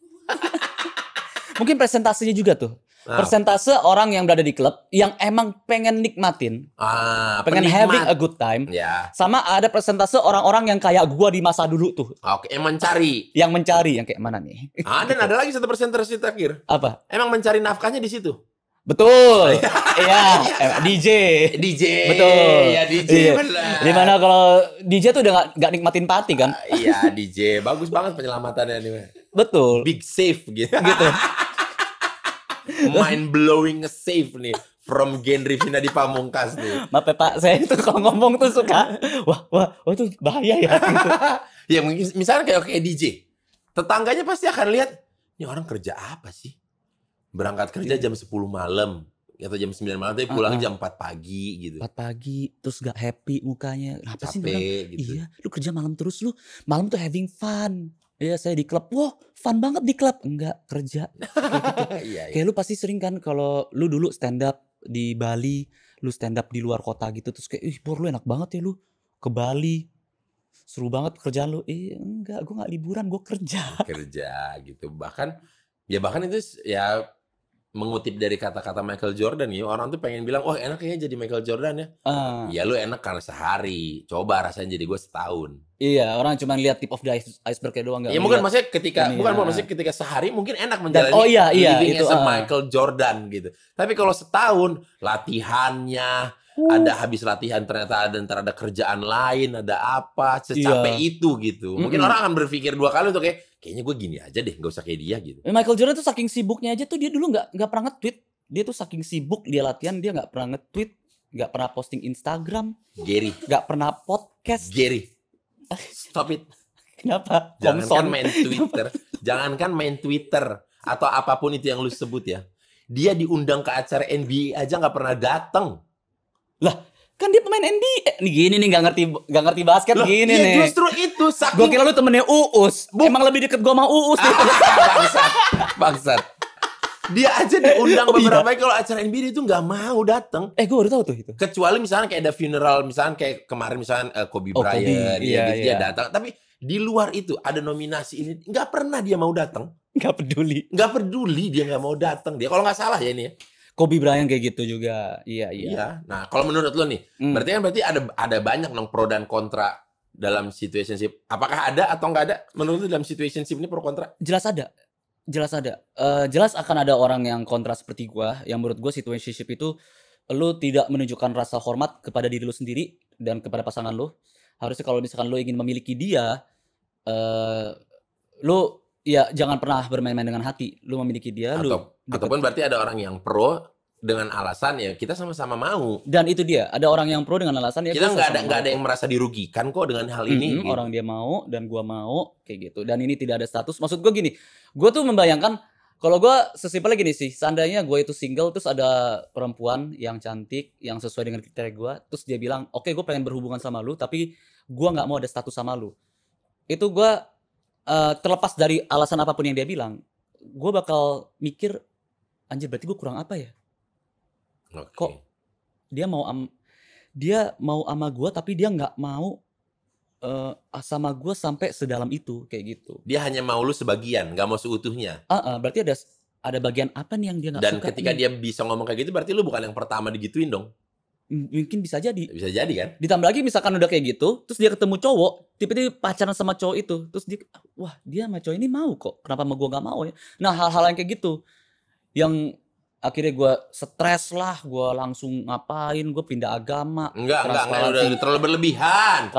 Mungkin presentasinya juga tuh. Persentase orang yang berada di klub yang emang pengen nikmatin, pengen having a good time, sama ada persentase orang-orang yang kayak gua di masa dulu tuh. Oke, yang mencari, yang kayak mana nih? Dan ada lagi 1% terakhir. Apa? Emang mencari nafkahnya di situ. Betul. Iya, DJ. Betul. Iya, DJ. Benar. Dimana kalau DJ tuh udah nggak nikmatin party kan? Iya, DJ. Bagus banget penyelamatannya nih. Betul. Big save gitu. Mind blowing save nih from Genre Vina di Pamungkas nih. Maaf ya Pak, saya itu kalau ngomong tuh suka wah itu bahaya ya gitu. Ya misalnya kayak DJ. Tetangganya pasti akan lihat, ini orang kerja apa sih? Berangkat kerja jam 10 malam atau jam 9 malam tapi pulang jam 4 pagi gitu. 4 pagi terus gak happy mukanya. Apa sih gitu. Iya, lu kerja malam terus lu. Malam tuh having fun. Iya, saya di klub. Wah, fun banget di klub. Enggak, kerja. Kayak gitu. Kayak lu pasti sering kan kalau lu dulu stand up di Bali, lu stand up di luar kota gitu terus kayak, Bor lu enak banget ya lu ke Bali. Seru banget pekerjaan lu. Enggak, gue gak liburan, gue kerja. Kerja gitu. Bahkan itu ya mengutip dari kata-kata Michael Jordan ya, orang tuh pengen bilang, enak kayaknya jadi Michael Jordan ya. Ya lu enak karena sehari, coba rasanya jadi gue setahun. Iya, orang cuma lihat tip of the iceberg doang. Ya mungkin maksudnya ketika sehari mungkin enak menjalani living as a Michael Jordan gitu. Tapi kalau setahun latihannya, ada habis latihan ternyata ada kerjaan lain, ada apa, secapek itu gitu. Mungkin orang akan berpikir 2 kali untuk kayaknya gue gini aja deh, gak usah kayak dia gitu. Michael Jordan tuh saking sibuknya aja tuh dia dulu nggak pernah nge-tweet. Dia tuh saking sibuk dia latihan dia nggak pernah nge-tweet, nggak pernah posting Instagram. Gary. Nggak pernah podcast. Gary. Stop it. Kenapa? Jangankan Komson. main Twitter, jangankan main Twitter atau apapun itu yang lu sebut ya. Dia diundang ke acara NBA aja nggak pernah datang. Lah, kan dia pemain NBA. Nih gini nih nggak ngerti basket Loh, gini iya nih. justru itu Gue saking kira lu temennya Uus. Emang lebih deket gue sama Uus nih. bangsat. Dia aja diundang Oh, iya? beberapa kali kalau acara NBA itu nggak mau datang. Gue baru tahu tuh itu. Kecuali misalnya kayak ada funeral, misalnya kayak kemarin misalnya Kobe Oh, Bryant, Kobe. ya Iya, gitu dia iya. datang. Tapi di luar itu ada nominasi ini, nggak pernah dia mau datang. Gak peduli. Nggak peduli dia nggak mau datang. Dia kalau nggak salah ya ini ya. Kobe Bryant kayak gitu juga. Iya. Iya. Nah kalau menurut lo nih, berarti ada banyak dong pro dan kontra dalam situationship. Apakah ada atau nggak ada? Menurut lo dalam situationship ini pro kontra? Jelas ada. Jelas akan ada orang yang kontra seperti gua, yang menurut gua situationship itu lu tidak menunjukkan rasa hormat kepada diri lu sendiri dan kepada pasangan lu. Harusnya kalau misalkan lu ingin memiliki dia, lu ya jangan pernah bermain-main dengan hati. Lu memiliki dia, Ataupun berarti ada orang yang pro dengan alasan ya kita sama-sama mau. Dan itu dia, ada orang yang pro dengan alasan ya Kita nggak sama-sama ada mau. yang merasa dirugikan kok dengan hal ini. Gitu. Orang dia mau dan gua mau kayak gitu. Dan ini tidak ada status. Maksud gua gini, gua tuh membayangkan kalau gua sesimpelnya gini sih, seandainya gua itu single terus ada perempuan yang cantik yang sesuai dengan kriteria gua, terus dia bilang, "Oke, gua pengen berhubungan sama lu, tapi gua nggak mau ada status sama lu." Itu gua terlepas dari alasan apapun yang dia bilang, gua bakal mikir, anjir berarti gua kurang apa ya? Okay. Kok dia mau sama gue tapi dia nggak mau sama gue sampai sedalam itu kayak gitu. Dia hanya mau lu sebagian, nggak mau seutuhnya. Berarti ada bagian apa nih yang dia nggak suka. Dan ketika dia bisa ngomong kayak gitu, berarti lu bukan yang pertama digituin dong. Mungkin bisa jadi. Bisa jadi kan? Ditambah lagi misalkan udah kayak gitu, terus dia ketemu cowok, tiba-tiba pacaran sama cowok itu, terus dia, wah dia sama cowok ini mau kok, kenapa sama gue nggak mau ya? Nah hal-hal yang kayak gitu, yang akhirnya gue stres lah, gue langsung ngapain, gue pindah agama. Enggak, udah terlalu berlebihan.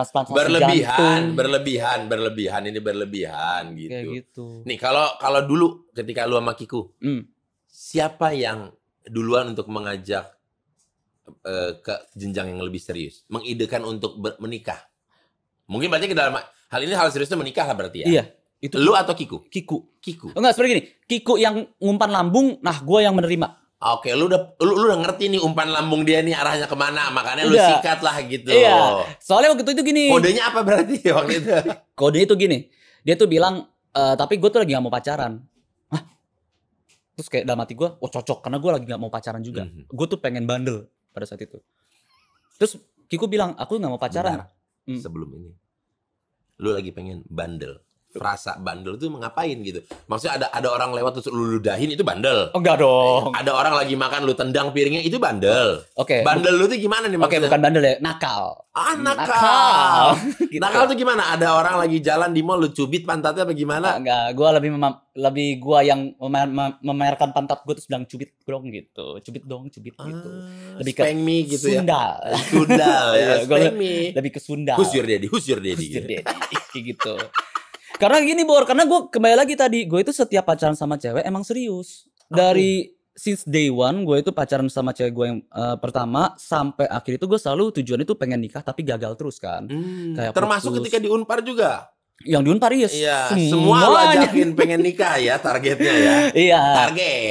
Berlebihan, ini berlebihan gitu. Kayak gitu. Nih kalau dulu ketika lu sama Kiku, siapa yang duluan untuk mengajak ke jenjang yang lebih serius, mengidekan untuk menikah? Mungkin berarti ke dalam hal ini hal seriusnya menikah lah berarti ya. Iya. Itu lu atau Kiku? Kiku. Enggak, seperti gini. Kiku yang ngumpan lambung, nah gue yang menerima. Oke, lu udah ngerti nih umpan lambung dia nih arahnya kemana, makanya lu sikat lah gitu. Iya. Soalnya waktu itu gini. Kodenya apa berarti waktu itu? Kodenya itu gini. Dia tuh bilang, tapi gue tuh lagi gak mau pacaran. Hah? Terus kayak dalam hati gue, oh cocok karena gue lagi gak mau pacaran juga. Gue tuh pengen bandel pada saat itu. Terus Kiku bilang, aku gak mau pacaran. Sebelum ini, lu lagi pengen bandel. Frasa bandel itu ngapain gitu? Maksudnya ada orang lewat terus lu ludahin, itu bandel? Oh, enggak dong. Ada orang lagi makan lu tendang piringnya, itu bandel? Oke. Bandel lu tuh gimana nih maksudnya? Oke, bukan bandel ya, nakal. Nakal. Gitu. Nakal tuh gimana? Ada orang lagi jalan di mall lu cubit pantatnya apa gimana? Enggak, gue lebih gue yang memamerkan pantat gue terus bilang cubit dong gitu. Cubit gitu. Lebih ke spank me gitu sundal. Ya. Sundal ya, spank me. Lebih ke sundal. Who's your daddy gitu. Kayak gitu. Karena gini Bor, karena gue kembali lagi tadi, gue itu setiap pacaran sama cewek emang serius. Dari since day one, gue itu pacaran sama cewek gue yang pertama sampai akhir itu gue selalu tujuan itu pengen nikah tapi gagal terus kan. Kayak termasuk ketika di Unpar juga. Yang di Unpar iya, semua lo ajakin pengen nikah ya targetnya ya. Iya.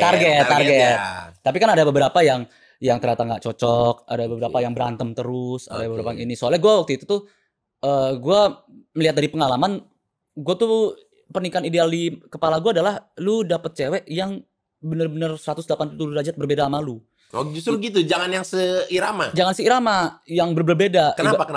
Target. Tapi kan ada beberapa yang ternyata nggak cocok, ada beberapa yang berantem terus, ada beberapa yang ini. Soalnya gue waktu itu tuh gue melihat dari pengalaman, gue tuh pernikahan ideal di kepala gue adalah lu dapet cewek yang bener-bener 180 derajat berbeda sama lu. Oh justru gitu, jangan yang seirama. Jangan seirama, yang berbeda. Kenapa?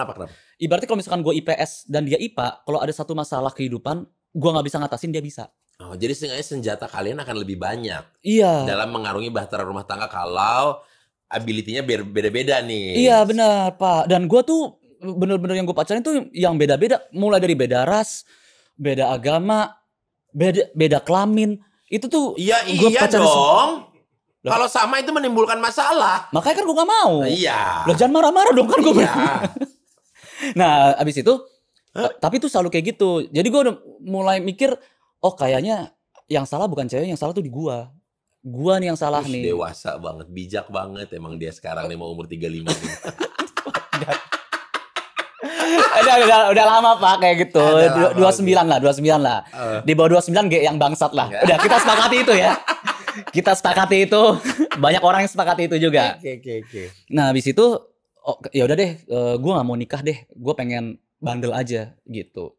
Ibaratnya kalau misalkan gue IPS dan dia IPA, kalau ada satu masalah kehidupan, gue nggak bisa ngatasin, dia bisa. Oh jadi setidaknya senjata kalian akan lebih banyak. Iya. Dalam mengarungi bahtera rumah tangga kalau ability-nya beda-beda nih. Iya benar Pak. Dan gue tuh bener-bener yang gue pacarin tuh yang beda-beda, mulai dari beda ras, beda agama, beda kelamin. Itu tuh iya dong. Kalau sama itu menimbulkan masalah. Makanya kan gue gak mau. Iya. Loh jangan marah-marah dong kan gue. Iya. Nah abis itu, tapi tuh selalu kayak gitu. Jadi gue udah mulai mikir, oh kayaknya yang salah bukan cewek, yang salah tuh di gue. Gue nih yang salah nih. Dewasa banget, bijak banget emang dia sekarang nih mau umur 35 nih. udah lama Pak kayak gitu. Udah lama, 29 lah, 29 lah. Di bawah 29 G yang bangsat lah. Udah kita sepakati itu ya. Kita sepakati itu. Banyak orang yang sepakati itu juga. Oke. Nah, habis itu ya udah deh, gue nggak mau nikah deh. Gue pengen bandel aja gitu.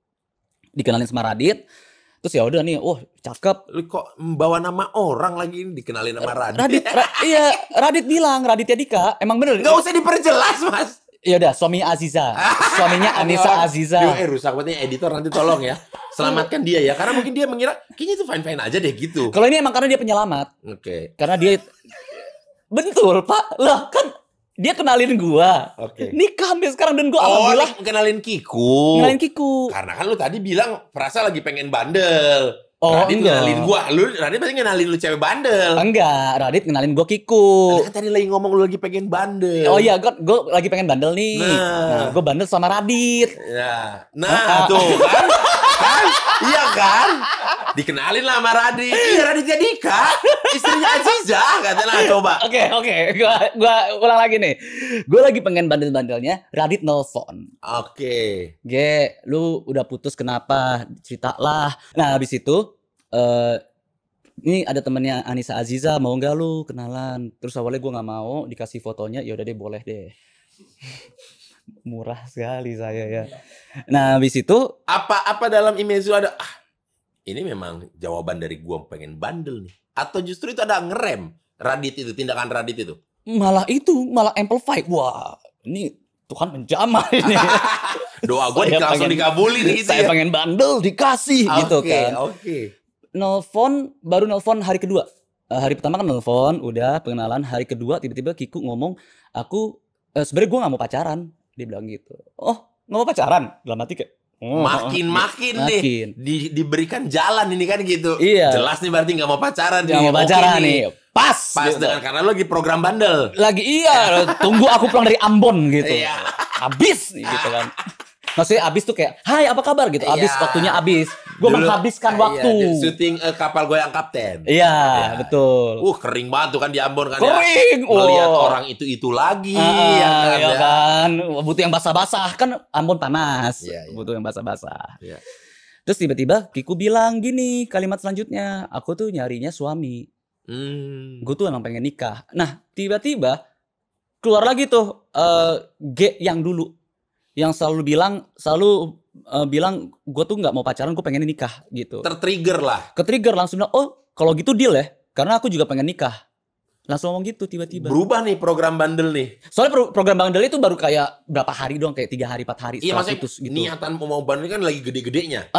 Dikenalin sama Radit. Terus ya udah nih, cakep. Lu kok membawa nama orang lagi dikenalin sama Radit? Iya, Radit bilang, Raditya Dika. Emang bener. Gak usah diperjelas, Mas. Ya udah, suaminya Aziza. Suaminya Anissa Aziza. Rusak banget editor, nanti tolong ya. Selamatkan dia ya, karena mungkin dia mengira kayaknya itu fine-fine aja deh gitu. Kalau ini emang karena dia penyelamat. Oke. Karena dia betul, Pak. Lah, kan dia kenalin gua. Oke. Nikah sampai sekarang dan gua alhamdulillah kenalin Kiku. kenalin Kiku. Karena kan lu tadi bilang Prasa lagi pengen bandel. Radit enggak. kenalin gua. Radit pasti kenalin lu cewek bandel. Enggak, Radit kenalin gua Kiku. Kan tadi lagi ngomong lu lagi pengen bandel. Oh iya, gua lagi pengen bandel nih. Nah, gua bandel sama Radit. Ya. Nah, tuh kan. Iya kan? Dikenalin lah sama Radit. Iya, Raditya Dika. Istrinya Aziza katanya. Coba. Oke. Gua ulang lagi nih. Gua lagi pengen bandel-bandelnya, Radit nelfon. Oke. Lu udah putus kenapa? Ceritalah. Nah, habis itu ini ada temennya Anissa Aziza, mau nggak lu kenalan? Terus awalnya gue nggak mau, dikasih fotonya, ya udah deh boleh deh. Murah sekali saya ya. Nah habis itu apa dalam email itu ada ini memang jawaban dari gua pengen bandel nih, atau justru itu ada ngerem Radit itu, tindakan Radit itu? malah amplify. Wah ini Tuhan menjamah ini. Doa gua langsung dikabulin gitu saya ya. pengen bandel dikasih gitu kan. Oke. Baru nelfon hari kedua. Hari pertama kan nelfon, udah pengenalan. Hari kedua tiba-tiba Kiku ngomong, aku sebenarnya gue nggak mau pacaran. Dia bilang gitu. Oh nggak mau pacaran? Dalam hati kayak makin nih diberikan jalan ini kan gitu. Iya. Jelas nih berarti nggak mau pacaran nih. Nggak mau pacaran nih. Pas gitu. Dengan karena lo lagi program bandel. Tunggu aku pulang dari Ambon gitu. Iya. Habis gitu kan. Maksudnya abis tuh kayak, hai apa kabar gitu. Abis waktunya abis. Gue menghabiskan waktu. Syuting kapal goyang kapten. Iya, betul. Kering banget tuh kan di Ambon kan. Kering. Melihat orang itu lagi. Iya kan. Butuh yang basah-basah. Kan Ambon panas. Butuh yang basah-basah. Iya. Terus tiba-tiba Kiku bilang gini kalimat selanjutnya. Aku tuh nyarinya suami. Gue tuh emang pengen nikah. Nah tiba-tiba keluar lagi tuh G yang dulu. Yang selalu bilang gue tuh nggak mau pacaran, gue pengen nikah gitu. Ketrigger langsung bilang, kalau gitu deal ya, karena aku juga pengen nikah. Langsung ngomong gitu tiba-tiba. Berubah nih program bandel nih. Soalnya program bandel itu baru kayak berapa hari doang, kayak 3 hari 4 hari. Iya maksudnya putus, gitu. Niatan mau bandel kan lagi gede-gedenya.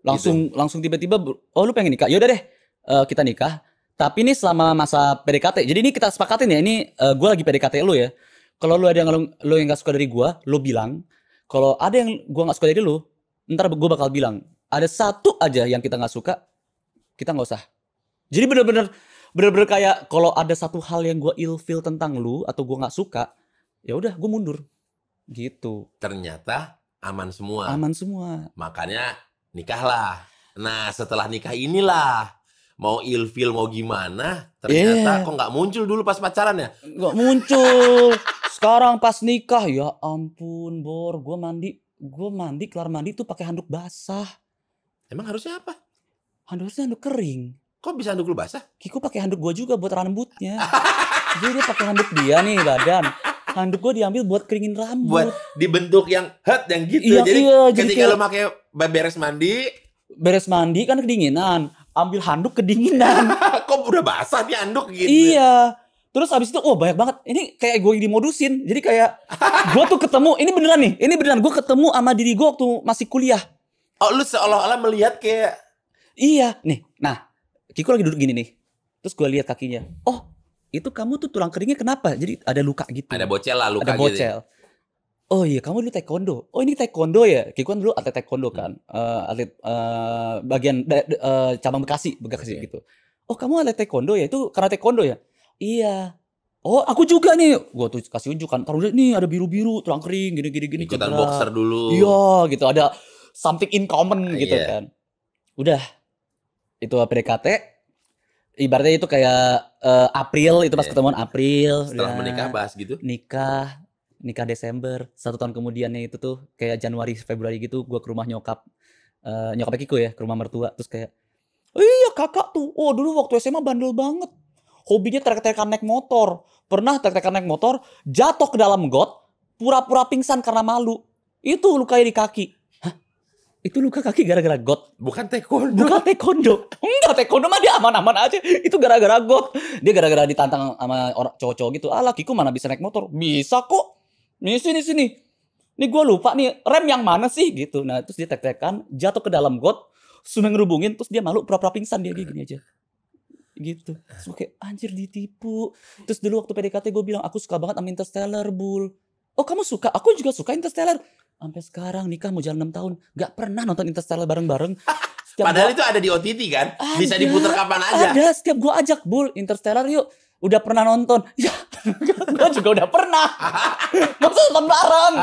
Langsung tiba-tiba, lu pengen nikah? Yaudah deh, kita nikah. Tapi ini selama masa PDKT. Jadi ini kita sepakatin ya, ini gue lagi PDKT lu ya. Kalau lu ada yang lu yang gak suka dari gue, lu bilang. Kalau ada yang gue gak suka dari lu, ntar gue bakal bilang. Ada satu aja yang kita gak suka, kita gak usah. Jadi bener-bener kayak kalau ada satu hal yang gue ilfeel tentang lu atau gue gak suka, ya udah gue mundur. Gitu. Ternyata aman semua. Makanya nikahlah. Nah setelah nikah inilah, mau ilfeel mau gimana, ternyata kok gak muncul dulu pas pacaran ya? Gak muncul. Sekarang pas nikah, ya ampun Bor, gue mandi kelar mandi tuh pakai handuk basah. Emang harusnya apa? Harusnya handuk kering. Kok bisa handuk lu basah? Kiku pakai handuk gue juga buat rambutnya. Jadi dia pakai handuk dia nih badan. Handuk gue diambil buat keringin rambut. Buat dibentuk yang yang gitu. Jadi ketika lu pakai beres mandi kan kedinginan. Ambil handuk kedinginan. Kok udah basah nih handuk gitu? Iya. Terus abis itu, banyak banget. Ini kayak gue dimodusin. Jadi kayak, gue tuh ketemu, ini beneran gue ketemu sama diri gue waktu masih kuliah. Oh lu seolah-olah melihat kayak. Iya, nih, nah, Kiku lagi duduk gini nih. Terus gue lihat kakinya. Oh, itu kamu tuh tulang keringnya kenapa? Jadi ada luka gitu. Ada bocel lah, luka ada bocel. Gitu. Oh iya, kamu dulu taekwondo. Oh ini taekwondo ya? Kiku kan dulu atlet taekwondo kan. Atlet bagian cabang Bekasi gitu. Oh kamu atlet taekwondo ya? Itu karena taekwondo ya? Iya. Oh aku juga nih. Gue tuh kasih unjuk kan. Taruh nih ada biru-biru, tulang kering, gini-gini. Ikutan boxer dulu. Iya gitu. Ada something in common gitu kan. Udah. Itu PDKT. Ibaratnya itu kayak April. Itu pas ketemuan April. Setelah menikah bahas gitu. Nikah. nikah Desember. 1 tahun kemudiannya itu tuh kayak Januari Februari gitu gue ke rumah nyokap Kiko ya, ke rumah mertua. Terus kayak, iya kakak tuh, oh dulu waktu SMA bandel banget. Hobinya trek-trekan naik motor. Pernah trek-trekan naik motor, jatuh ke dalam got, pura-pura pingsan karena malu. Itu lukanya di kaki. Hah? Itu luka kaki gara-gara got? Bukan taekwondo. Bukan taekwondo. Enggak, taekwondo mah dia aman-aman aja. Itu gara-gara got. Dia gara-gara ditantang sama orang cowok-cowok gitu. Alah, Kiko mana bisa naik motor? Bisa kok. Nih sini. Nih gue lupa nih, rem yang mana sih gitu. Nah, terus dia tek-tekan, jatuh ke dalam got, sudah ngerubungin, terus dia malu pura-pura pingsan dia gini aja. Gitu. Terus gue kayak anjir ditipu. Terus dulu waktu PDKT gue bilang aku suka banget sama Interstellar, Bul. Oh kamu suka? Aku juga suka Interstellar. Sampai sekarang nikah mau jalan 6 tahun, gak pernah nonton Interstellar bareng-bareng. Padahal itu ada di OTT kan? Bisa diputar kapan aja. Ada, setiap gue ajak, Bul, Interstellar yuk. Udah pernah nonton? Ya, gue juga udah pernah. Masa nonton bareng?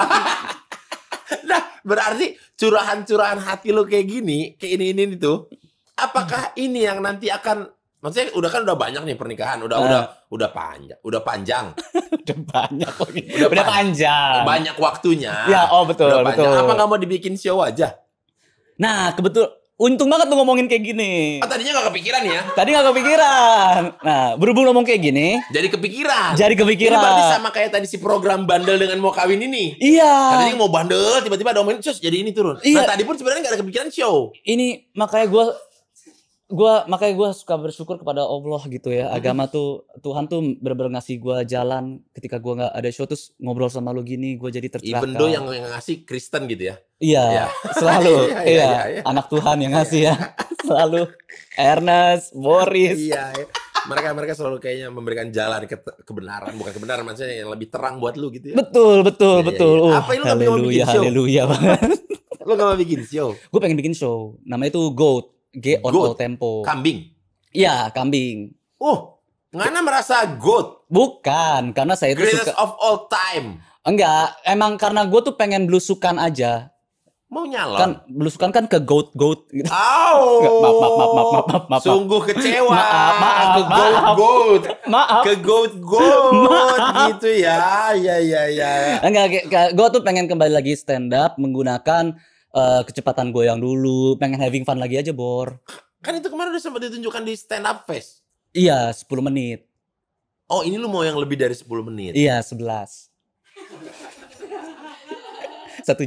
Nah, berarti curahan-curahan hati lo kayak gini, kayak ini tuh, apakah ini yang nanti akan, maksudnya udah banyak nih pernikahan, udah panjang. Udah banyak lagi. Udah panjang. Banyak waktunya. Ya, oh betul. Apa nggak mau dibikin show aja? Nah, untung banget lu ngomongin kayak gini. Oh, tadinya nggak kepikiran ya? Tadi nggak kepikiran. Nah, berhubung ngomong kayak gini. Jadi kepikiran. Ini berarti sama kayak tadi si program bandel dengan mau kawin ini. Iya. Tadinya mau bandel, tiba-tiba ada omongin, cus jadi ini turun. Iya. Nah, tadi pun sebenarnya nggak ada kepikiran show. Ini makanya gue suka bersyukur kepada Allah gitu ya. Agama tuh, Tuhan tuh bener-bener ngasih gue jalan ketika gue nggak ada show, terus ngobrol sama lu gini, gue jadi tercerahkan. Even though yang ngasih Kristen gitu ya? Iya, selalu. Iya, anak Tuhan yang ngasih ya. Selalu. Ernest, Boris. Iya. Mereka selalu kayaknya memberikan jalan kebenaran, bukan kebenaran, maksudnya yang lebih terang buat lu gitu ya. Betul. Apa lu nggak mau bikin show? Haleluya banget. Lu nggak mau bikin show? Gue pengen bikin show. Namanya itu GOAT. G on all tempo. Kambing? Iya, kambing. Ngana merasa GOAT? Bukan, karena saya itu Greatest suka. of all time? Enggak, emang karena gue tuh pengen belusukan aja. Mau nyalon? Kan belusukan kan ke GOAT gitu. Maaf. Sungguh kecewa. Maaf. Ke GOAT gitu ya. Ya. Enggak, gue tuh pengen kembali lagi stand up menggunakan kecepatan gue yang dulu, pengen having fun lagi aja, Bor. Kan itu kemarin udah sempat ditunjukkan di stand up fest. Iya, 10 menit. Oh, ini lu mau yang lebih dari 10 menit? Iya, 11. 1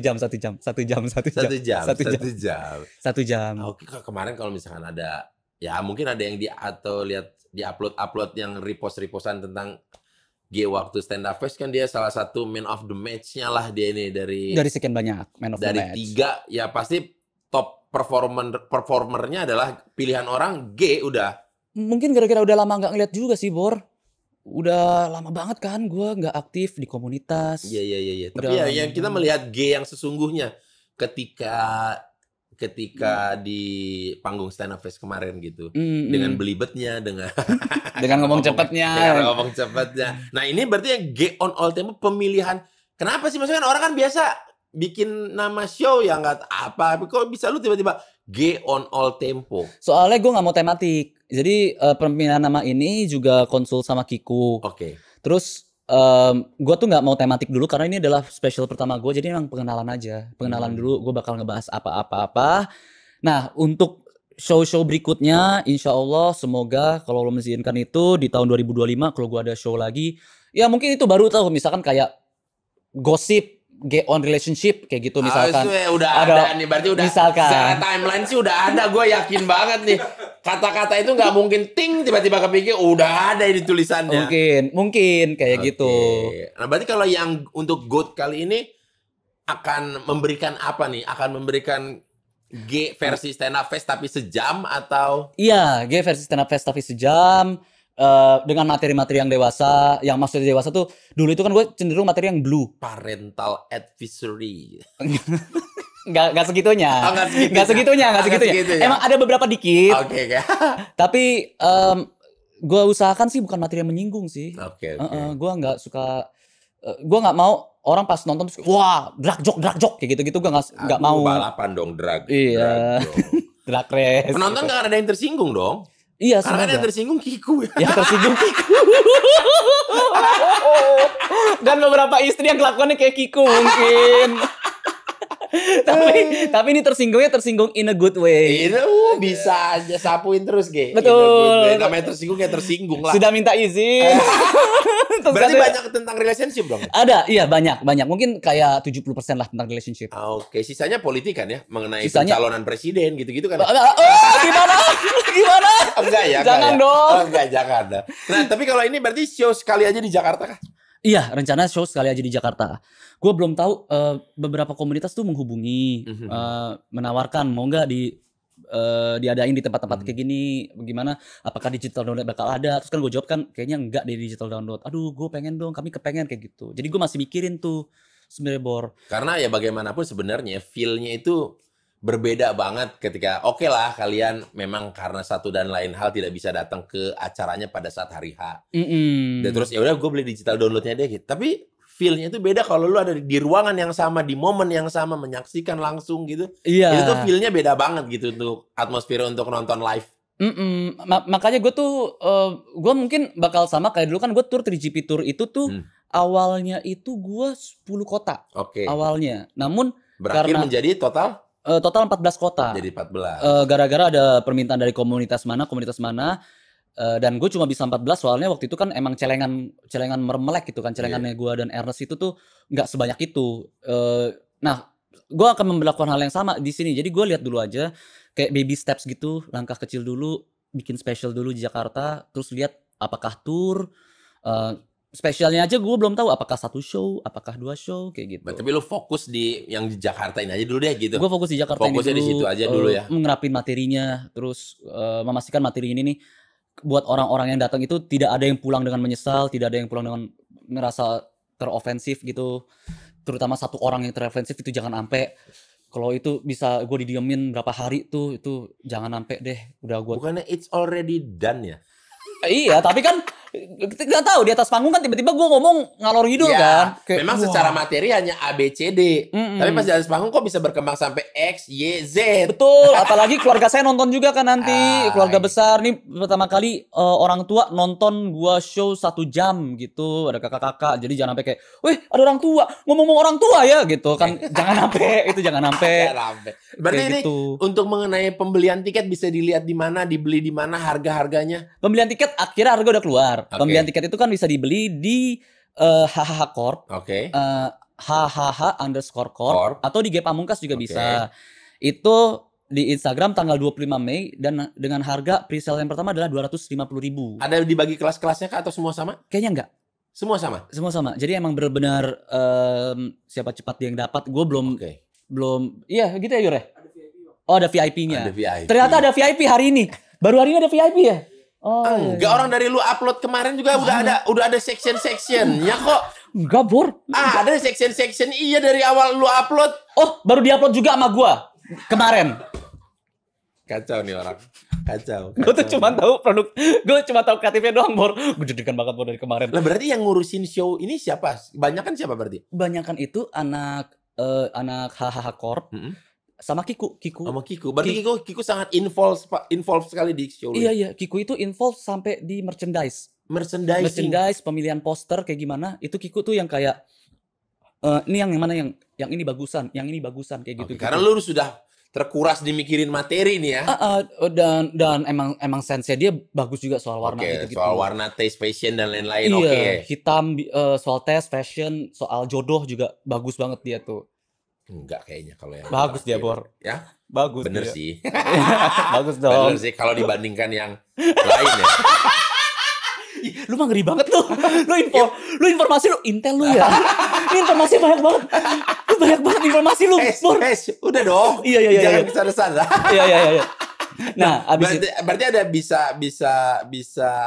jam. Oke, kemarin kalau misalkan ada, ya mungkin ada yang lihat di upload yang repostan tentang waktu stand up fest, kan dia salah satu man of the match-nya lah dia ini dari sekian banyak man of the match. Dari 3 ya pasti top performernya adalah pilihan orang udah. Mungkin gara-gara udah lama nggak ngeliat juga sih, Bor. Udah lama banget kan gue nggak aktif di komunitas. Iya. Tapi ya yang kita melihat yang sesungguhnya ketika di panggung stand up fest kemarin gitu, dengan belibetnya, dengan ngomong cepatnya. Nah ini berarti yang on all tempo pemilihan. Kenapa sih, maksudnya orang kan biasa bikin nama show ya nggak apa, kok bisa lu tiba-tiba on all tempo? Soalnya gue nggak mau tematik, jadi pemilihan nama ini juga konsul sama Kiko. Oke. Terus gue tuh nggak mau tematik dulu karena ini adalah special pertama gue, jadi emang pengenalan aja. Dulu gue bakal ngebahas apa. Nah untuk show-show berikutnya insya Allah semoga kalau lo mengizinkan itu di tahun 2025 kalau gue ada show lagi, ya mungkin itu baru tahu, misalkan kayak gosip on relationship kayak gitu misalkan. Udah ada nih, berarti udah misalkan. Secara timeline sih udah ada, gue yakin banget nih. Kata-kata itu nggak mungkin tiba-tiba kepikir, udah ada di tulisannya. Mungkin kayak gitu. Nah berarti kalau yang untuk GOAT kali ini akan memberikan apa nih? Akan memberikan versi stand up fest tapi sejam atau? Iya, versi stand up fest tapi sejam. Dengan materi-materi yang dewasa, yang maksudnya dewasa tuh dulu itu kan gue cenderung materi yang blue, parental advisory. Nggak segitunya. Nggak segitunya. Emang ada beberapa dikit. Oke. Tapi gue usahakan sih bukan materi yang menyinggung sih. Oke. Gue nggak suka. Gue nggak mau orang pas nonton terus wah drag joke kayak gitu gue nggak mau. Balapan dong drag. Iya. Drag race. Penonton nggak ada yang tersinggung dong. Iya, Karena kan yang semoga. tersinggung Kiku ya. Yang tersinggung Kiku. Dan beberapa istri yang kelakuannya kayak Kiku mungkin. tapi ini tersinggung in a good way. Itu bisa aja sapuin terus, Ge. Betul. Namanya tersinggung ya tersinggung lah. Sudah minta izin. Terus Berarti katanya- banyak tentang relationship dong? Ada, iya banyak. Mungkin kayak 70% lah tentang relationship. Oke, sisanya politik kan ya? Mengenai Sisanya- pencalonan presiden gitu-gitu kan? Gimana? Gimana? Enggak ya? Jangan enggak ya? dong. Oh, enggak, jangan. Nah, tapi kalau ini berarti show sekali aja di Jakarta kah? Iya, rencana show sekali aja di Jakarta. Gue belum tahu, beberapa komunitas tuh menghubungi, menawarkan mau nggak diadain di tempat-tempat kayak gini, bagaimana? Apakah digital download bakal ada? Terus kan gue jawab kan kayaknya enggak di digital download. Aduh, gue pengen dong, kami kepengen kayak gitu. Jadi gue masih mikirin tuh sebenarnya Bor. Karena ya bagaimanapun sebenarnya feel-nya itu berbeda banget ketika oke lah kalian memang karena satu dan lain hal tidak bisa datang ke acaranya pada saat hari H. Dan terus ya udah gue beli digital downloadnya deh gitu. Tapi feel-nya itu beda kalau lu ada di ruangan yang sama, di momen yang sama, menyaksikan langsung gitu. Iya. Itu tuh feel-nya beda banget gitu untuk atmosfer untuk nonton live. Makanya gue tuh, gue mungkin bakal sama kayak dulu kan gue tour 3GP Tour itu tuh awalnya itu gue 10 kota Oke. awalnya. Namun Berakhir karena menjadi total total 14 kota. jadi 14. Gara-gara ada permintaan dari komunitas mana, dan gue cuma bisa 14 soalnya waktu itu kan emang celengan mermelek gitu kan, celengannya gue dan Ernest itu tuh nggak sebanyak itu. Nah, gue akan memperlakukan hal yang sama di sini. Jadi gue lihat dulu aja kayak baby steps gitu, langkah kecil dulu, bikin special dulu di Jakarta, terus lihat apakah tour. Spesialnya aja gue belum tahu apakah 1 show, apakah 2 show kayak gitu. Tapi lu fokus di yang di Jakarta ini aja dulu deh gitu. Gue fokus di Jakarta Fokusnya ini di dulu, situ aja dulu ya. ngerapin materinya, terus memastikan materi ini nih buat orang-orang yang datang itu tidak ada yang pulang dengan menyesal, tidak ada yang pulang dengan ngerasa terofensif gitu. Terutama satu orang yang terofensif itu jangan sampai. Kalau itu bisa gue didiemin berapa hari tuh, itu jangan sampai deh. Udah gue. Bukannya it's already done ya? Iya, tapi kan nggak tahu di atas panggung kan tiba-tiba gue ngomong ngalor ngidul kan. Kayak, memang wah. secara materi hanya A, B, C, D. Tapi pas di atas panggung kok bisa berkembang sampai X, Y, Z. Betul, apalagi keluarga saya nonton juga kan nanti, keluarga iya. besar nih pertama kali orang tua nonton gua show 1 jam gitu, ada kakak-kakak, jadi jangan sampai kayak, wih ada orang tua, ngomong-ngomong orang tua ya gitu kan, jangan sampai itu jangan sampai. Berarti Kayak ini gitu. untuk mengenai pembelian tiket bisa dilihat di mana, dibeli di mana, harga-harganya. Pembelian tiket akhirnya harga udah keluar. Oke. Pembelian tiket itu kan bisa dibeli di HHH Corp, Oke. HHH_Corp Corp. atau di G Pamungkas juga Oke. bisa. Itu di Instagram tanggal 25 Mei dan dengan harga pre-sale yang pertama adalah 250.000. Ada dibagi kelas-kelasnya kah atau semua sama? Kayaknya enggak. Semua sama? Semua sama. Jadi emang benar-benar siapa cepat yang dapat. Gue Oke. belum. Iya gitu ya Yure. Oh ada VIP-nya. Ada VIP. Ternyata ada VIP hari ini. Baru hari ini ada VIP ya. Oh. Enggak, orang dari lu upload kemarin juga udah ada section-sectionnya kok. Enggak Bor. Ada section-section iya dari awal lu upload. Oh baru diupload juga sama gua kemarin. Kacau nih orang. Kacau. Gue tuh cuma tahu produk. Gue cuma tahu kreatifnya doang Bor. Gue deg-degan banget Bor dari kemarin. Lah berarti yang ngurusin show ini siapa? Banyakan siapa berarti? Banyakan itu anak HHH Corp sama Kiku. Sama Kiku. Berarti Kiku sangat involved sekali di show lu. Iya Kiku itu involved sampai di merchandise, pemilihan poster kayak gimana. Itu Kiku tuh yang kayak ini yang mana yang ini bagusan, yang ini bagusan kayak gitu. Karena lu sudah terkuras dimikirin materi nih ya. Dan emang sense dia bagus juga soal warna gitu. Soal warna, taste, fashion dan lain-lain. Iya, hitam soal taste, fashion, soal jodoh juga bagus banget dia tuh. Enggak kayaknya kalau yang Bagus dia, terakhir. Bor. Ya? Bagus Bener dia. sih. Bagus dong. Bener sih kalau dibandingkan yang lain ya. Lu mah ngeri banget lu. Lu informasi lu intel lu ya. Ini informasi banyak banget. Lu banyak banget informasi lu. Bor. Udah dong. Iya. Jangan kesana-sana. Iya. Nah, abis itu berarti ada bisa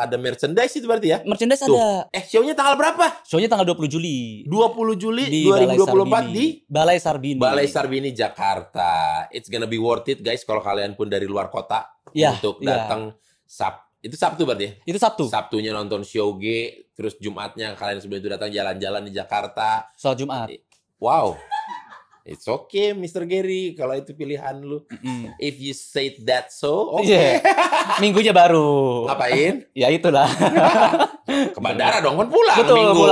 ada merchandise itu berarti ya? merchandise Tuh. ada. Show-nya tanggal berapa? Show-nya tanggal 20 Juli. 20 Juli Di 2024 di Balai Sarbini. Balai Sarbini Jakarta. It's gonna be worth it guys kalau kalian pun dari luar kota Ya, untuk iya. datang itu Sabtu berarti ya? Itu Sabtu. Sabtunya nonton show G, terus Jumatnya kalian sebelum itu datang jalan-jalan di Jakarta. Soal Jumat. Wow. It's okay, Mr. Gary, kalau itu pilihan lu. If you say that so, oke. Iya. Minggunya baru. Ngapain? Ya itulah. Ke bandara dong, kan pulang. Betul, Minggu.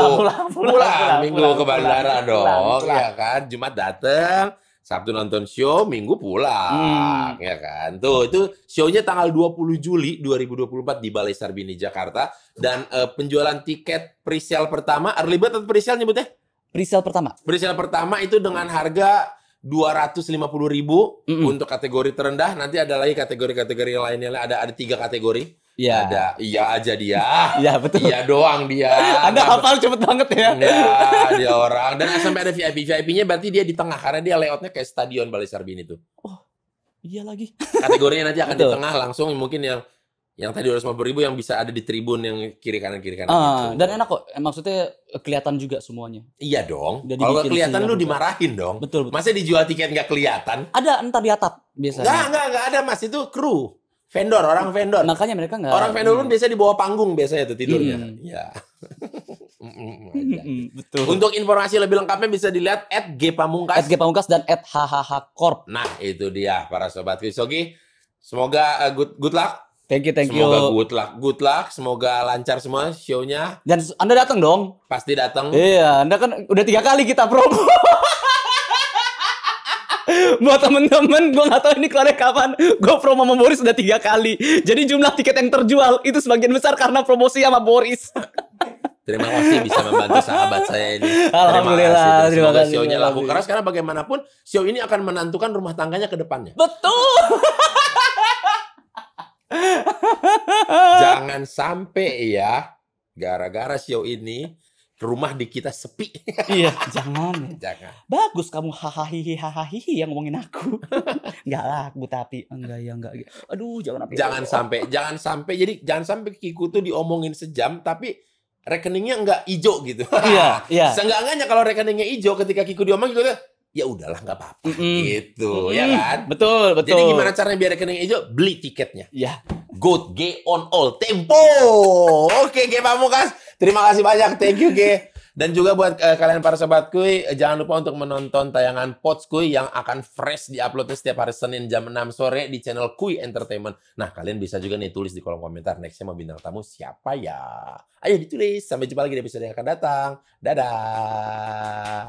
pulang, Minggu ke bandara dong, pulang. ya kan. Jumat dateng, Sabtu nonton show, Minggu pulang, ya kan. Tuh, itu show-nya tanggal 20 Juli 2024 di Balai Sarbini, Jakarta. Dan penjualan tiket presale pertama, early bird atau presale nyebutnya? Presale pertama. Presale pertama itu dengan harga 250.000 untuk kategori terendah. Nanti ada lagi kategori-kategori lainnya. Ada 3 kategori. Iya. Ada iya aja dia. Iya, betul. Iya doang dia. Anda hafal cepet banget ya. Ya, dia orang. Dan sampai ada VIP. VIP-nya berarti dia di tengah karena dia layoutnya kayak stadion Balai Sarbini itu. Oh, iya lagi. Kategorinya nanti akan di Betul. tengah langsung, mungkin yang tadi 250.000 yang bisa ada di tribun yang kiri kanan gitu. Dan enak kok. Maksudnya kelihatan juga semuanya. Iya dong. Udah Kalau dibikin kelihatan sinyal lu juga. dimarahin dong. Betul. Masa dijual tiket nggak kelihatan? Ada entar di atap biasanya. Nggak ada Mas, itu kru. Vendor, orang vendor. Makanya mereka nggak. Orang vendor pun biasa di bawah panggung biasanya tuh tidurnya. Iya. Betul. Untuk informasi lebih lengkapnya bisa dilihat @gpamungkas. @gpamungkas dan @hhhcorp. Nah, itu dia para sobat Kuisogi. Semoga good luck. Thank you. Semoga good luck. Semoga lancar semua show-nya. Dan Anda datang dong. Pasti datang. Iya, Anda kan udah 3 kali kita promo. Buat temen-temen, gue gak tahu ini keluarnya kapan. Gue promo sama Boris udah 3 kali. Jadi jumlah tiket yang terjual itu sebagian besar karena promosi sama Boris. Terima kasih bisa membantu sahabat saya ini. Alhamdulillah, terima Semoga kasih. show-nya laku keras karena bagaimanapun show ini akan menentukan rumah tangganya ke depannya. Betul. Jangan sampai ya gara-gara show ini rumah di kita sepi. Iya, jangan. Jangan. Bagus kamu hahaha yang ngomongin aku. Enggak laku tapi enggak. Aduh, jangan apa. Jangan sampai. Jadi jangan sampai Kiku tuh diomongin sejam tapi rekeningnya enggak hijau gitu. Iya. Seenggak-enggaknya kalau rekeningnya hijau ketika Kiku diomongin Kiku tuh, ya udahlah nggak apa-apa gitu, ya kan? Betul. Jadi gimana caranya biar rekening hijau? Beli tiketnya. Ya. Go on all tempo. Oke, Ge Pamungkas. Terima kasih banyak. Thank you, Ge. Dan juga buat kalian para sobat Kuy, jangan lupa untuk menonton tayangan Pods Kuy yang akan fresh diupload setiap hari Senin jam 6 sore di channel Kuy Entertainment. Nah, kalian bisa juga nih tulis di kolom komentar nextnya mau bintang tamu siapa ya. Ayo ditulis. Sampai jumpa lagi di episode yang akan datang. Dadah.